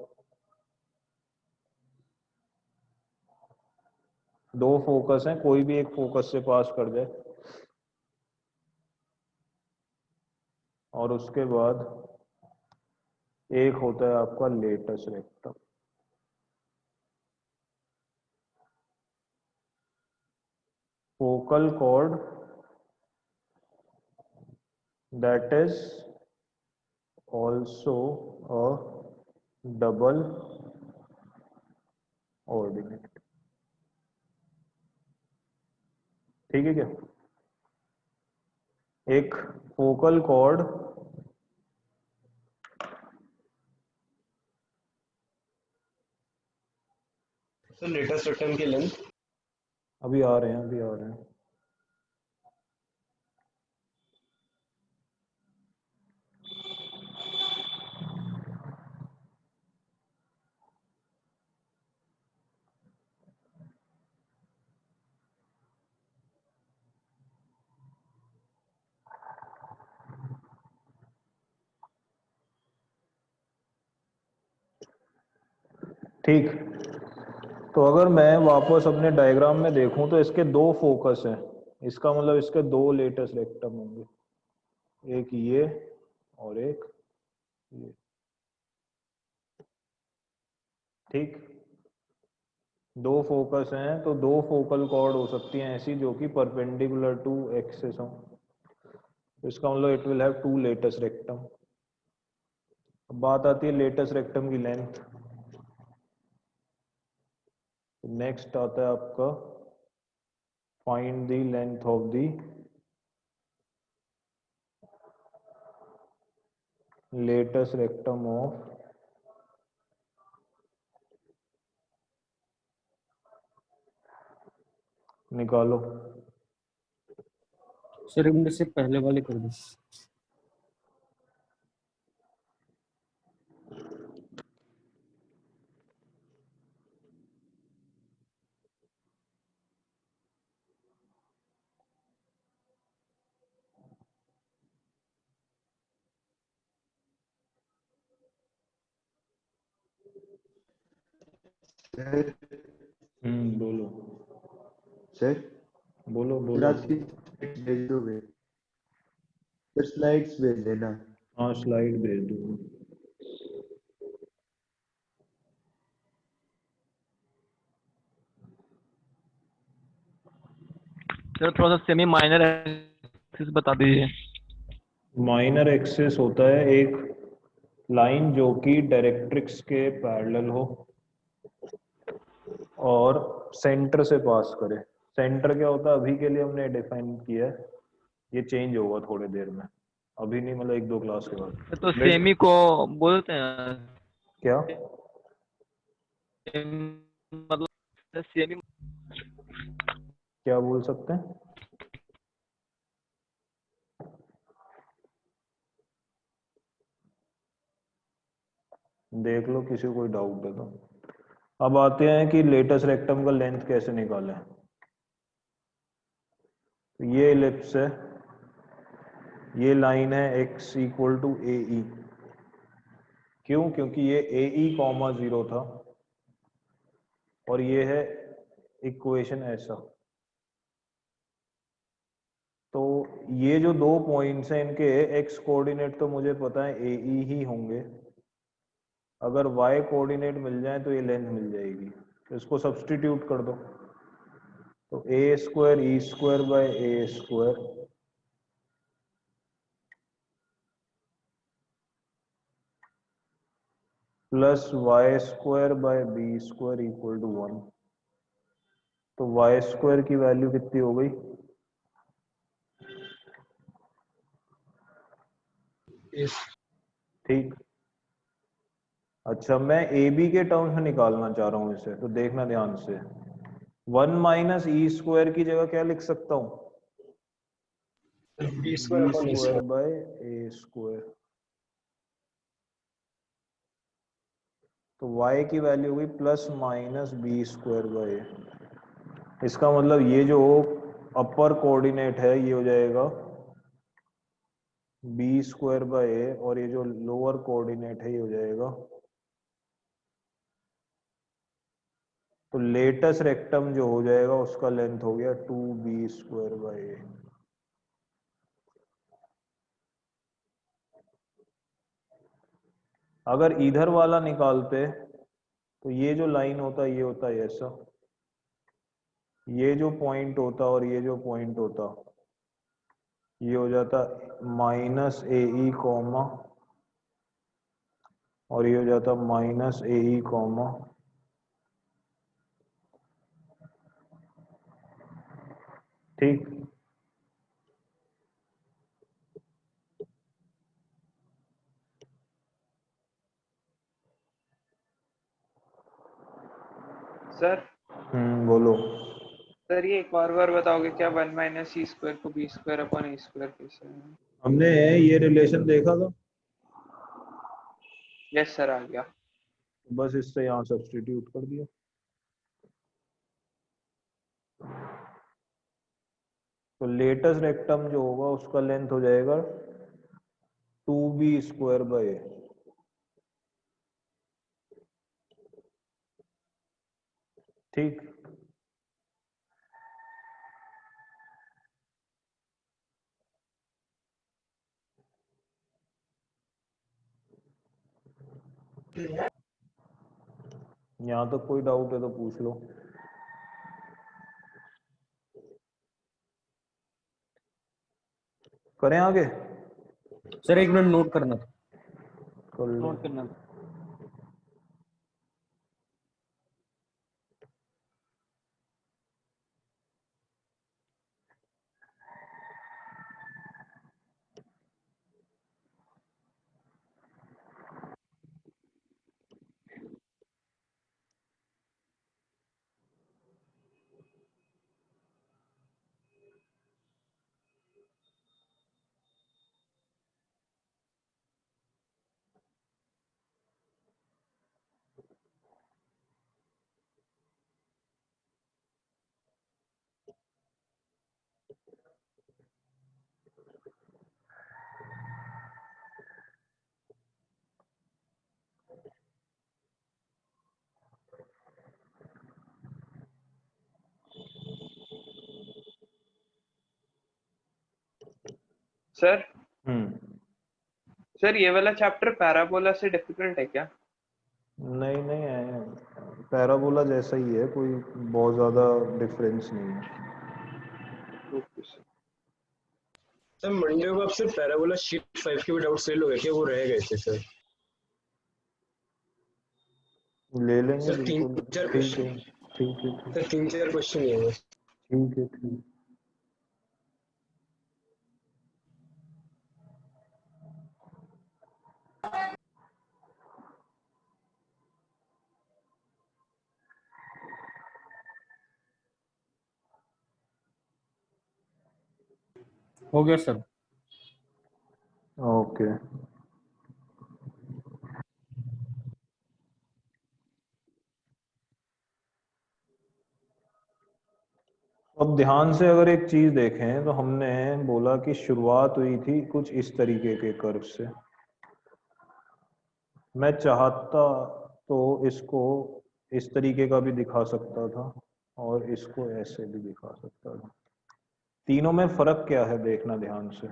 दो फोकस हैं, कोई भी एक फोकस से पास कर जाए, और उसके बाद एक होता है आपका latus rectum. focal chord that is also a double ordinate. ठीक है क्या? एक focal cord sir latest rectum की लेंथ अभी आ रहे हैं ठीक। तो अगर मैं वापस अपने डायग्राम में देखूं तो इसके दो फोकस हैं, इसका मतलब इसके दो लेटेस्ट रेक्टम होंगे, एक ये और एक ये। ठीक, दो फोकस हैं तो दो फोकल कॉर्ड हो सकती हैं ऐसी जो कि परपेंडिकुलर टू एक्सिस हो, तो इसका मतलब it will have two latus rectum. अब बात आती है लेटेस्ट रेक्टम की लेंथ। नेक्स्ट आता है आपका find the length of the latus rectum of निकालो। सर इनमें से पहले वाले कर दो। सर बोलो सर बोलो सर बोलो। आपकी slides भेज दोगे? सर स्लाइड्स भेज देना। हाँ स्लाइड भेज दो। सर थोड़ा सा सेमी माइनर एक्सिस बता दीजिए। माइनर एक्सिस होता है एक लाइन जो कि डायरेक्ट्रिक्स के पैरेलल हो और सेंटर से पास करे। सेंटर क्या होता है अभी के लिए हमने डिफाइन किया है, ये चेंज होगा थोड़ी देर में, अभी नहीं, मतलब एक दो क्लास के बाद। तो सेमी को बोलते हैं क्या मतलब सेमी क्या बोल सकते हैं? देख लो किसी को कोई डाउट है तो। अब आते हैं कि लेटेस्ट रेक्टम का लेंथ कैसे निकालें। तो ये इलिप्स है, ये लाइन है x इक्वल टू ए ई। क्यों? क्योंकि ये ए ई कॉमा 0 था और ये है इक्वेशन ऐसा। तो ये जो दो पॉइंट्स हैं इनके x कोऑर्डिनेट तो मुझे पता है ए ई ही होंगे, अगर y कोऑर्डिनेट मिल जाए तो ये लेंथ मिल जाएगी। तो इसको सब्स्टिट्यूट कर दो, तो a square E square by A square plus Y square by B square equal to 1। तो वाई स्क्वायर की वैल्यू कितनी हो गई? ठीक। अच्छा मैं ए बी के टर्म्स में निकालना चाह रहा हूं इसे, तो देखना ध्यान से। 1 माइनस ई स्क्वायर की जगह क्या लिख सकता हूं? B b square by A square. तो y की वैल्यू हुई plus minus b square by a. इसका मतलब ये जो अपर कोऑर्डिनेट है ये हो जाएगा बी स्क्वायर बाय ए और ये जो लोअर कोऑर्डिनेट है ये हो जाएगा। तो लेटेस्ट रेक्टम जो हो जाएगा उसका लेंथ हो गया 2b स्क्वायर बाय ए। अगर इधर वाला निकालते तो ये जो लाइन होता है ये होता है ऐसा, ये जो पॉइंट होता और ये जो पॉइंट होता, ये हो जाता माइनस ए ई कॉमा, और ये हो जाता माइनस ए ई कॉमा, ठीक। सर बोलो। सर ये एक बार बताओगे क्या 1 माइनस सी स्क्वायर को बी स्क्वायर अपॉन ए स्क्वायर कैसे है? हमने ये रिलेशन देखा था, यस सर आ गया। बस इससे यहाँ सब्स्टिट्यूट कर दिया। तो लेटेस्ट रेक्टम जो होगा उसका लेंथ हो जाएगा 2b स्क्वायर बाय, ठीक। यहाँ तक कोई डाउट है तो पूछ लो। करें आगे? सर 1 मिनट नोट करना था। कर लो। नोट करना। सर हम्म। सर ये वाला चैप्टर पैराबोला से डिफिकल्ट है क्या? नहीं नहीं है, पैराबोला जैसा ही है, कोई बहुत ज्यादा डिफरेंस नहीं है। Okay sir. सर मंडे को आपसे पैराबोला शीट 5 के भी डाउट ले लोगे क्या? वो रह गए थे सर। ले लेंगे सर बिल्कुल। 3-4 ठीक है, क्वेश्चन, ठीक है, ठीक। सर 3-4 क्वेश्चन ही है बस। ठीक है, ठीक। हो गया सर। ओके। अब ध्यान से अगर एक चीज देखें तो हमने बोला कि शुरुआत हुई थी कुछ इस तरीके के कर्व से। मैं चाहता तो इसको इस तरीके का भी दिखा सकता था और इसको ऐसे भी दिखा सकता था। तीनों में फर्क क्या है देखना ध्यान से।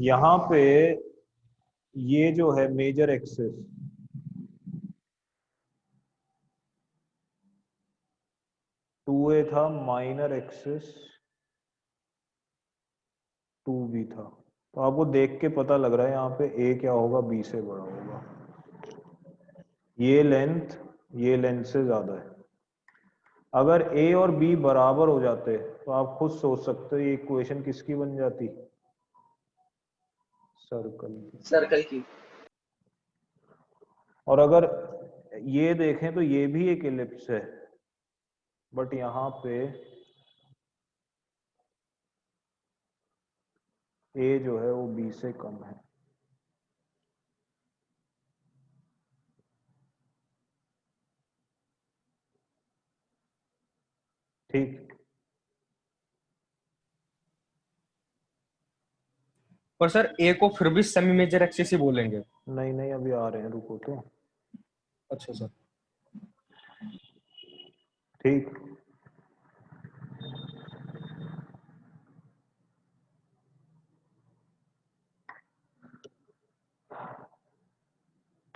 यहाँ पे ये जो है मेजर एक्सिस, टू ए था, माइनर एक्सिस 2b था। तो आपको देख के पता लग रहा है यहाँ पे a क्या होगा, b से बड़ा होगा। ये लेंथ से ज्यादा है। अगर a और b बराबर हो जाते तो आप खुद सोच सकते हो ये इक्वेशन किसकी बन जाती, सर्कल की। सर्कल की। और अगर ये देखें तो ये भी एक इलिप्स है, बट यहाँ पे a जो है वो b से कम है। ठीक। पर सर ए को फिर भी सेमी मेजर एक्सिस ही बोलेंगे। नहीं नहीं अभी आ रहे हैं, रुको तो। अच्छा सर। ठीक।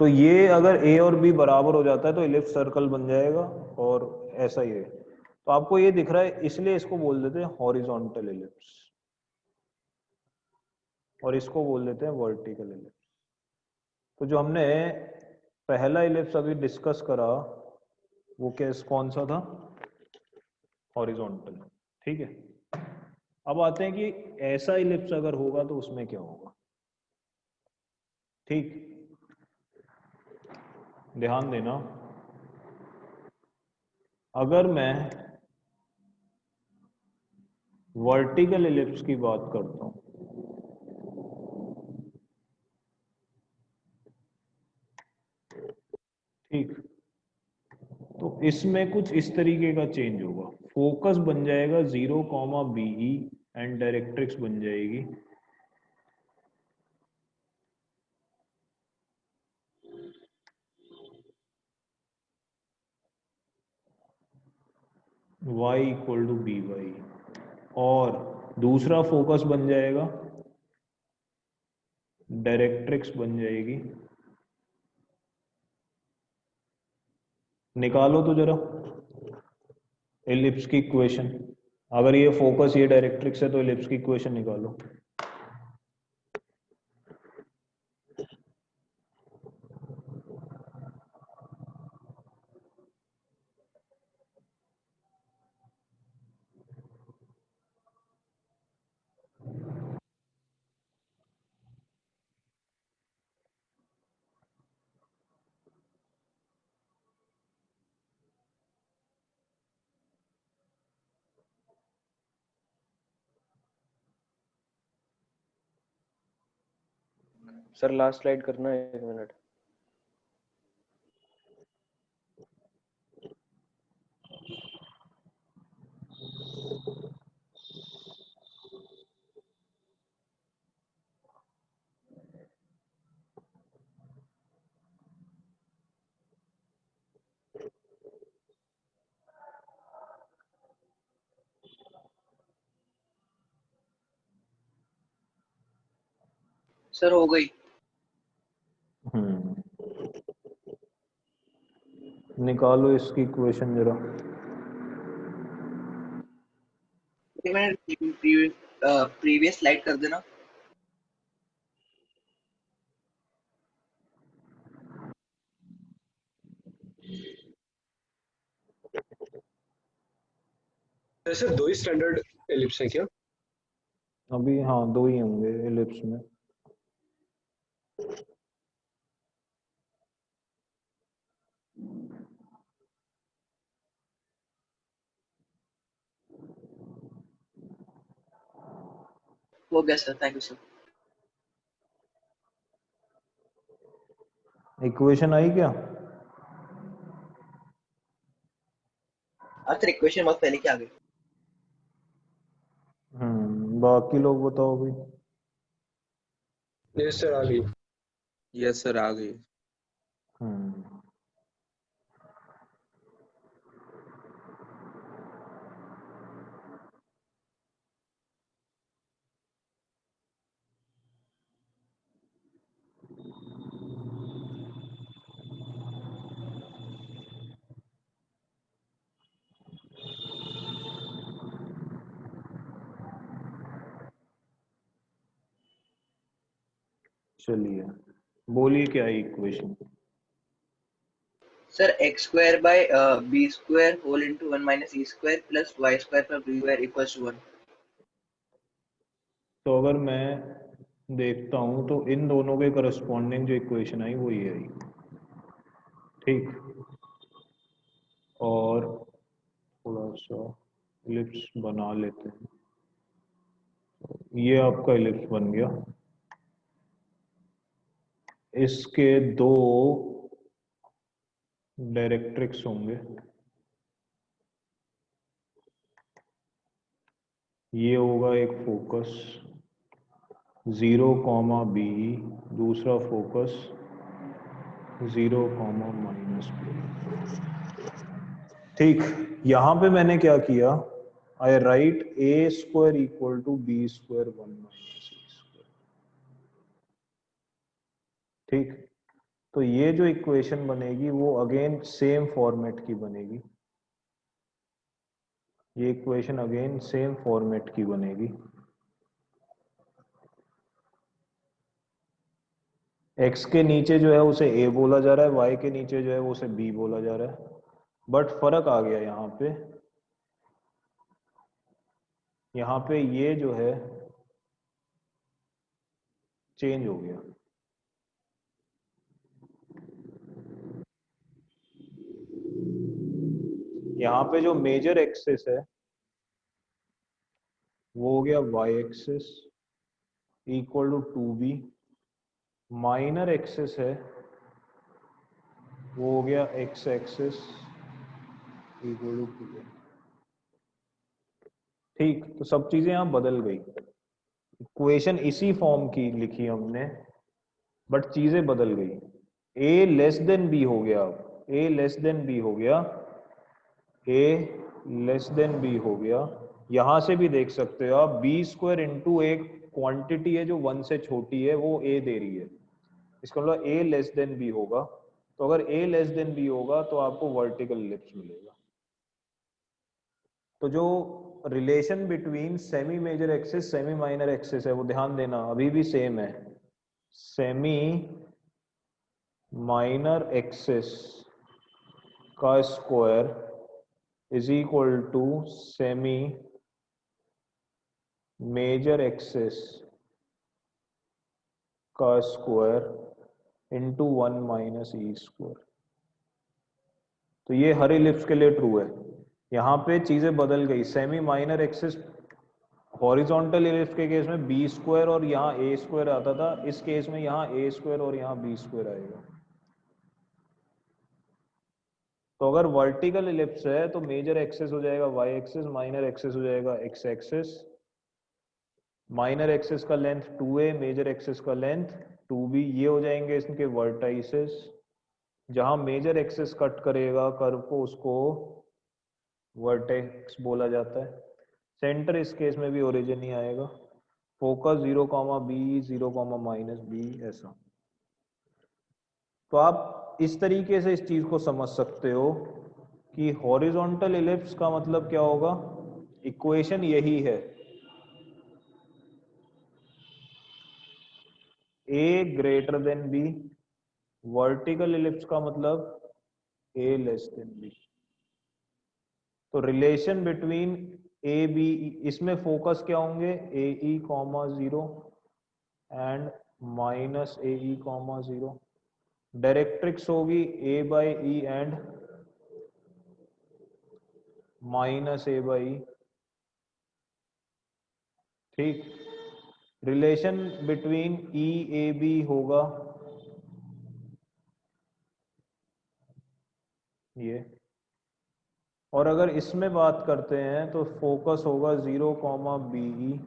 तो ये अगर ए और बी बराबर हो जाता है तो इलिप्स सर्कल बन जाएगा, और ऐसा ही है। तो आपको ये दिख रहा है, इसलिए इसको बोल देते हैं हॉरिजॉन्टल इलिप्स, और इसको बोल देते हैं वर्टिकल इलिप्स। तो जो हमने पहला इलिप्स अभी डिस्कस करा वो कौन सा था? हॉरिजॉन्टल। ठीक है, अब आते हैं कि ऐसा इलिप्स अगर होगा तो उसमें क्या होगा। ठीक, ध्यान देना, अगर मैं वर्टिकल इलिप्स की बात करता हूं, ठीक, तो इसमें कुछ इस तरीके का चेंज होगा। फोकस बन जाएगा 0, BE एंड डायरेक्ट्रिक्स बन जाएगी y इक्वल टू BY, और दूसरा फोकस बन जाएगा, डायरेक्ट्रिक्स बन जाएगी, निकालो तो जरा इलिप्स की इक्वेशन। अगर ये फोकस ये डायरेक्ट्रिक्स है तो इलिप्स की इक्वेशन निकालो। सर लास्ट स्लाइड करना है, 1 मिनट। सर हो गई। निकालो इसकी इक्वेशन जरा। प्रीवियस स्लाइड कर देना। ऐसे 2 ही स्टैंडर्ड एलिप्स हैं क्या? अभी हाँ 2 ही होंगे एलिप्स में। हो गया sir, thank you sir. Equation आई क्या? सर इक्वेशन बहुत पहले की आ गई। बाकी लोग बताओ भाई। यस सर, आ गई। यस सर, आ गई। चलिए बोलिए क्या है equation. Sir x square by b square whole into 1 minus e square plus y square पर b स्क्वायर इक्वल्स टू 1। तो अगर मैं देखता हूं तो इन दोनों के करस्पॉन्डिंग जो इक्वेशन आई वो ये आई। ठीक, और थोड़ा सा इलिप्स बना लेते हैं। ये आपका इलिप्स बन गया, इसके 2 डायरेक्ट्रिक्स होंगे, ये होगा एक फोकस 0, BE, दूसरा फोकस 0, -B। ठीक, यहां पे मैंने क्या किया, I write a square equal to b square 1 - e square. ठीक, तो ये जो इक्वेशन बनेगी वो अगेन सेम फॉर्मेट की बनेगी, ये इक्वेशन अगेन सेम फॉर्मेट की बनेगी। x के नीचे जो है उसे a बोला जा रहा है, y के नीचे जो है उसे b बोला जा रहा है, बट फर्क आ गया यहाँ पे ये जो है चेंज हो गया। यहाँ पे जो मेजर एक्सिस है वो हो गया y axis equal to 2b, minor axis है वो हो गया x axis equal to 2a। ठीक, तो सब चीजें यहाँ बदल गई, इक्वेशन इसी फॉर्म की लिखी हमने बट चीजें बदल गई। a लेस देन b हो गया, अब a लेस देन b हो गया, a लेस देन b हो गया। यहां से भी देख सकते हो आप b स्क्वायर इंटू एक क्वांटिटी है जो 1 से छोटी है वो a दे रही है, इसका मतलब a लेस देन b होगा। तो अगर a लेस देन b होगा तो आपको वर्टिकल इलिप्स मिलेगा। तो जो relation between semi major axis semi minor axis है वो ध्यान देना अभी भी सेम है, सेमी माइनर एक्सिस का square is equal to semi major axis का स्क्वायर इंटू 1 माइनस ई स्क्वायर। तो ये हर इलिप्स के लिए ट्रू है। यहाँ पे चीजें बदल गई, semi minor axis horizontal ellipse के केस में बी स्क्वायर और यहाँ ए स्क्वायर आता था, इस केस में यहाँ ए स्क्वायर और यहाँ बी स्क्वायर आएगा। तो अगर वर्टिकल इलिप्स है तो मेजर एक्सिस हो जाएगा वाई एक्सिस, माइनर एक्सिस हो जाएगा एक्स एक्सिस। माइनर एक्सिस का लेंथ 2a, मेजर एक्सिस का लेंथ 2b, ये हो जाएंगे इसके वर्टाइसेस। जहां मेजर एक्सिस कट करेगा कर्व को उसको वर्टेक्स बोला जाता है। सेंटर इस केस में भी ओरिजिन ही आएगा। फोकस 0, b 0, माइनस b, ऐसा। तो आप इस तरीके से इस चीज को समझ सकते हो कि हॉरिजॉन्टल इलिप्स का मतलब क्या होगा, इक्वेशन यही है, a greater than b। Vertical ellipse का मतलब a लेस देन b। तो रिलेशन बिटवीन ए बी, इसमें फोकस क्या होंगे, a E comma 0 and minus A E comma 0। Directrix होगी a by e and minus A by. ठीक, relation between e a b होगा ये। और अगर इसमें बात करते हैं तो फोकस होगा 0, b e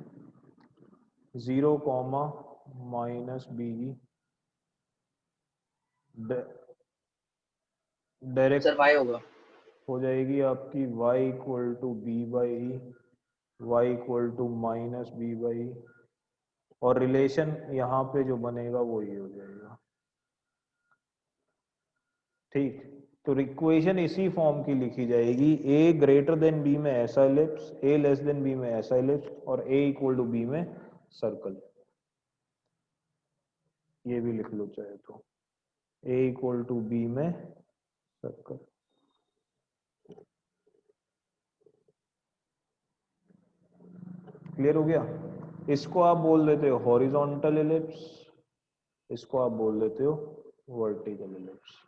0, minus b e. Direct sir y होगा, हो जाएगी आपकी y equal to b by e, y equal to minus b by, और रिलेशन यहाँ पे जो बनेगा वो ये हो जाएगा। ठीक, तो इक्वेशन इसी फॉर्म की लिखी जाएगी, a ग्रेटर देन b में ऐसा ellipse, a less than b में ऐसा इलिप्स, और a इक्वल टू b में सर्कल। ये भी लिख लो चाहे तो, a इक्वल टू b में सर्कल। क्लियर हो गया। इसको आप बोल देते हो हॉरिजॉन्टल इलिप्स, इसको आप बोल देते हो vertical ellipse.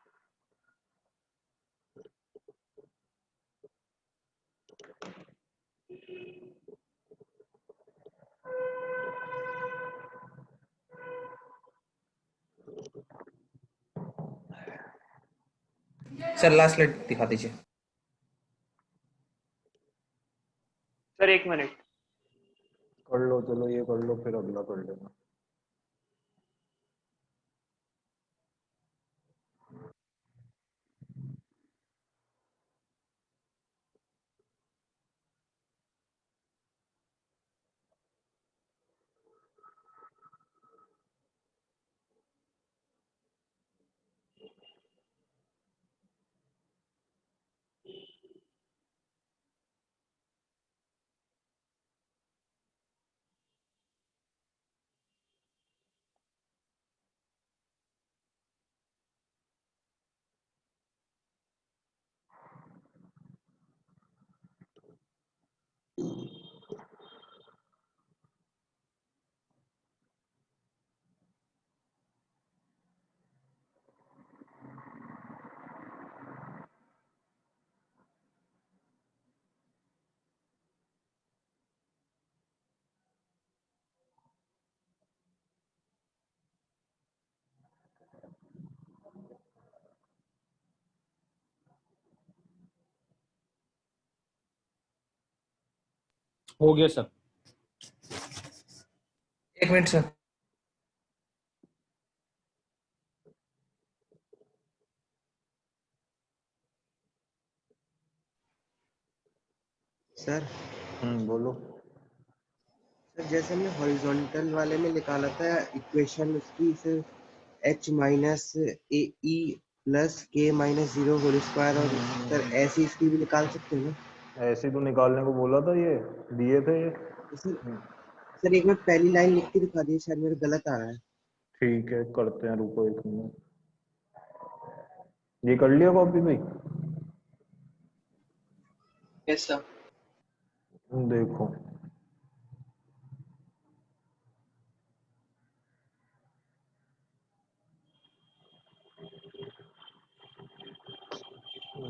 Sir last slide दिखा दीजिए। Sir 1 minute. कर लो, चलो ये कर लो फिर अगला कर लेना। हो गया सर। एक मिनट सर। सर बोलो। सर जैसे हमने हॉरिजॉन्टल वाले में निकाला था इक्वेशन उसकी सिर्फ h माइनस ए E plus k minus 0 whole square, और सर ऐसी इसकी भी निकाल सकते हैं ना? ऐसे तो निकालने को बोला था, ये दिए थे ये। तो सर एक बार पहली लाइन लिख के दिखा दीजिए, शायद मेरा गलत आ रहा है। ठीक है, करते हैं, रुको एक मिनट। ये कर लिया कॉपी भाई? Yes sir. देखो,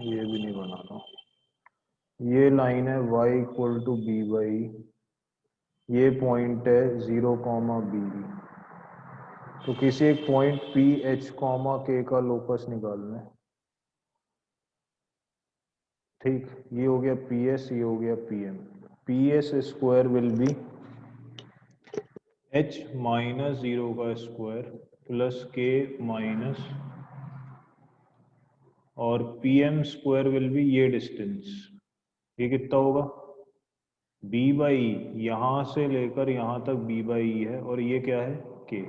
ये भी नहीं बनाना। ये लाइन है y equal to b by, ये पॉइंट है 0, बी। तो किसी एक पॉइंट पी एच के का लोकस निकालना है। ठीक, ये हो गया पी एस, ये हो गया P M. P S square will be h minus 0 का स्क्वायर प्लस के माइनस, और P M square will be ये डिस्टेंस। ये कितना होगा? b बाई, यहां से लेकर यहां तक b बाई है, और ये क्या है? k।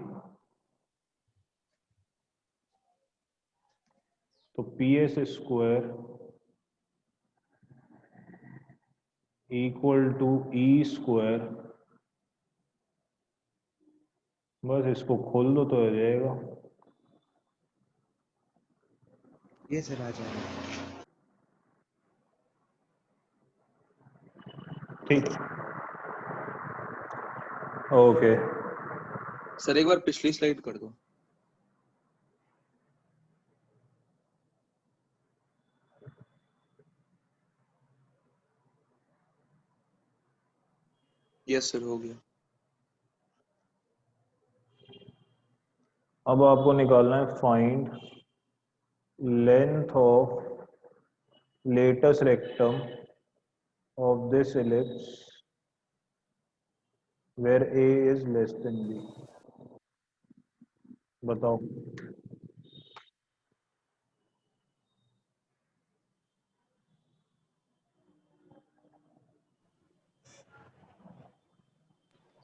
तो P S square equal to E square, बस इसको खोल दो तो हो जाएगा। ये सर आ जाएगा। ठीक, ओके। सर एक बार पिछली स्लाइड कर दो। यस सर, हो गया। अब आपको निकालना है find length of latus rectum of this ellipse where a is less than b। बताओ।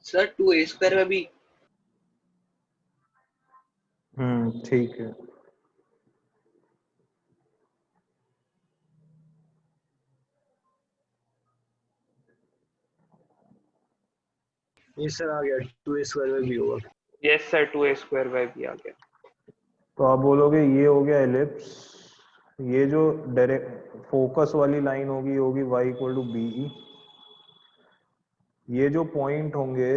सर 2a स्क्वायर में भी। ठीक है। ये सर आ गया, 2a स्क्वायर में भी होगा। Yes sir 2a square by b आ गया। तो आप बोलोगे ये हो गया एलिप्स, ये जो डायरेक्ट फोकस वाली लाइन होगी होगी y equal to b e. ये जो पॉइंट होंगे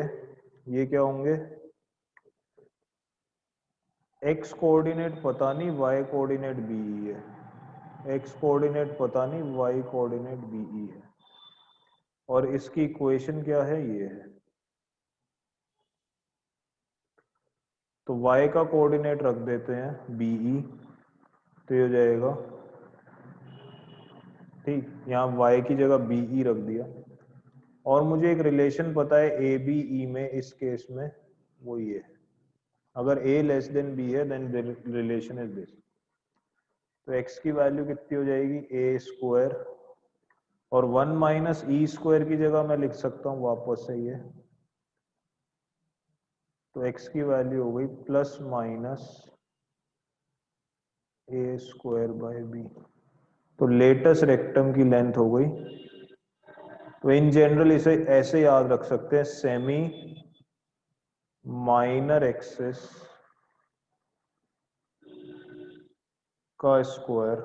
ये क्या होंगे? x कोऑर्डिनेट पता नहीं, y कोऑर्डिनेट बी ई है। x कोऑर्डिनेट पता नहीं, y कोऑर्डिनेट बी ई है। और इसकी इक्वेशन क्या है? ये है। तो y का कोऑर्डिनेट रख देते हैं बी ई, तो ये हो जाएगा, ठीक, यहाँ y की जगह बी ई रख दिया। और मुझे एक रिलेशन पता है ए बी ई में, इस केस में वो ये है, अगर a लेस देन b है देन रिलेशन इज दिस। तो x की वैल्यू कितनी हो जाएगी? a स्क्वायर, और 1 माइनस ई स्क्वायर की जगह मैं लिख सकता हूँ वापस से ये, तो x की वैल्यू हो गई plus minus a square by b। तो लेटस रेक्टम की लेंथ हो गई। तो इन जनरल इसे ऐसे याद रख सकते हैं, सेमी माइनर एक्सिस का square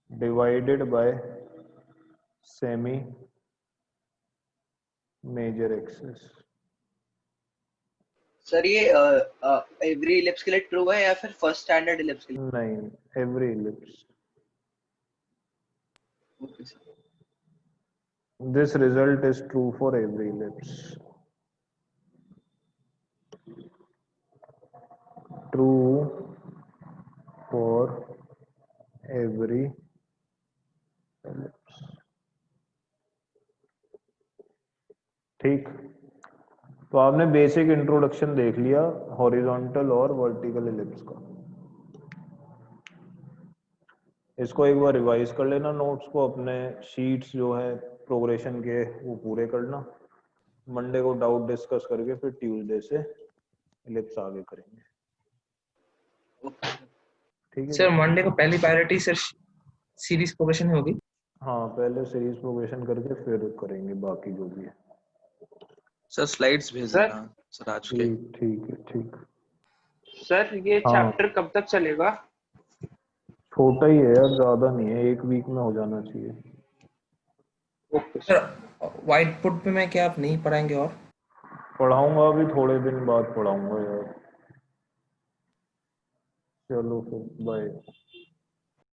divided by semi major axis. Sir ये एवरी इलिप्स के लिए ट्रू है या फिर फर्स्ट स्टैंडर्ड इलिप्स के लिए? नहीं, every ellipse. Okay sir. This result is true for every ellipse. True for every ellipse. ठीक, तो आपने बेसिक इंट्रोडक्शन देख लिया हॉरिजॉन्टल और वर्टिकल एलिप्स का। इसको एक बार रिवाइज कर लेना नोट्स को, अपने शीट्स जो है प्रोग्रेशन के वो पूरे करना। मंडे को डाउट डिस्कस करके फिर ट्यूसडे से एलिप्स आगे करेंगे। ठीक है सर मंडे को पहली प्रायोरिटी सर सीरीज प्रोग्रेशन होगी। हाँ, पहले सीरीज प्रोग्रेशन करके फिर करेंगे बाकी जो भी है। सर स्लाइड्स भेज सर? देना सर आज के। ठीक है ठीक। सर ये हाँ। चैप्टर कब तक चलेगा? छोटा ही है यार, ज्यादा नहीं है, एक वीक में हो जाना चाहिए। ओके सर व्हाइट बोर्ड पे मैं क्या आप नहीं पढ़ाएंगे और पढ़ाऊंगा, अभी थोड़े दिन बाद पढ़ाऊंगा यार। चलो फिर बाय।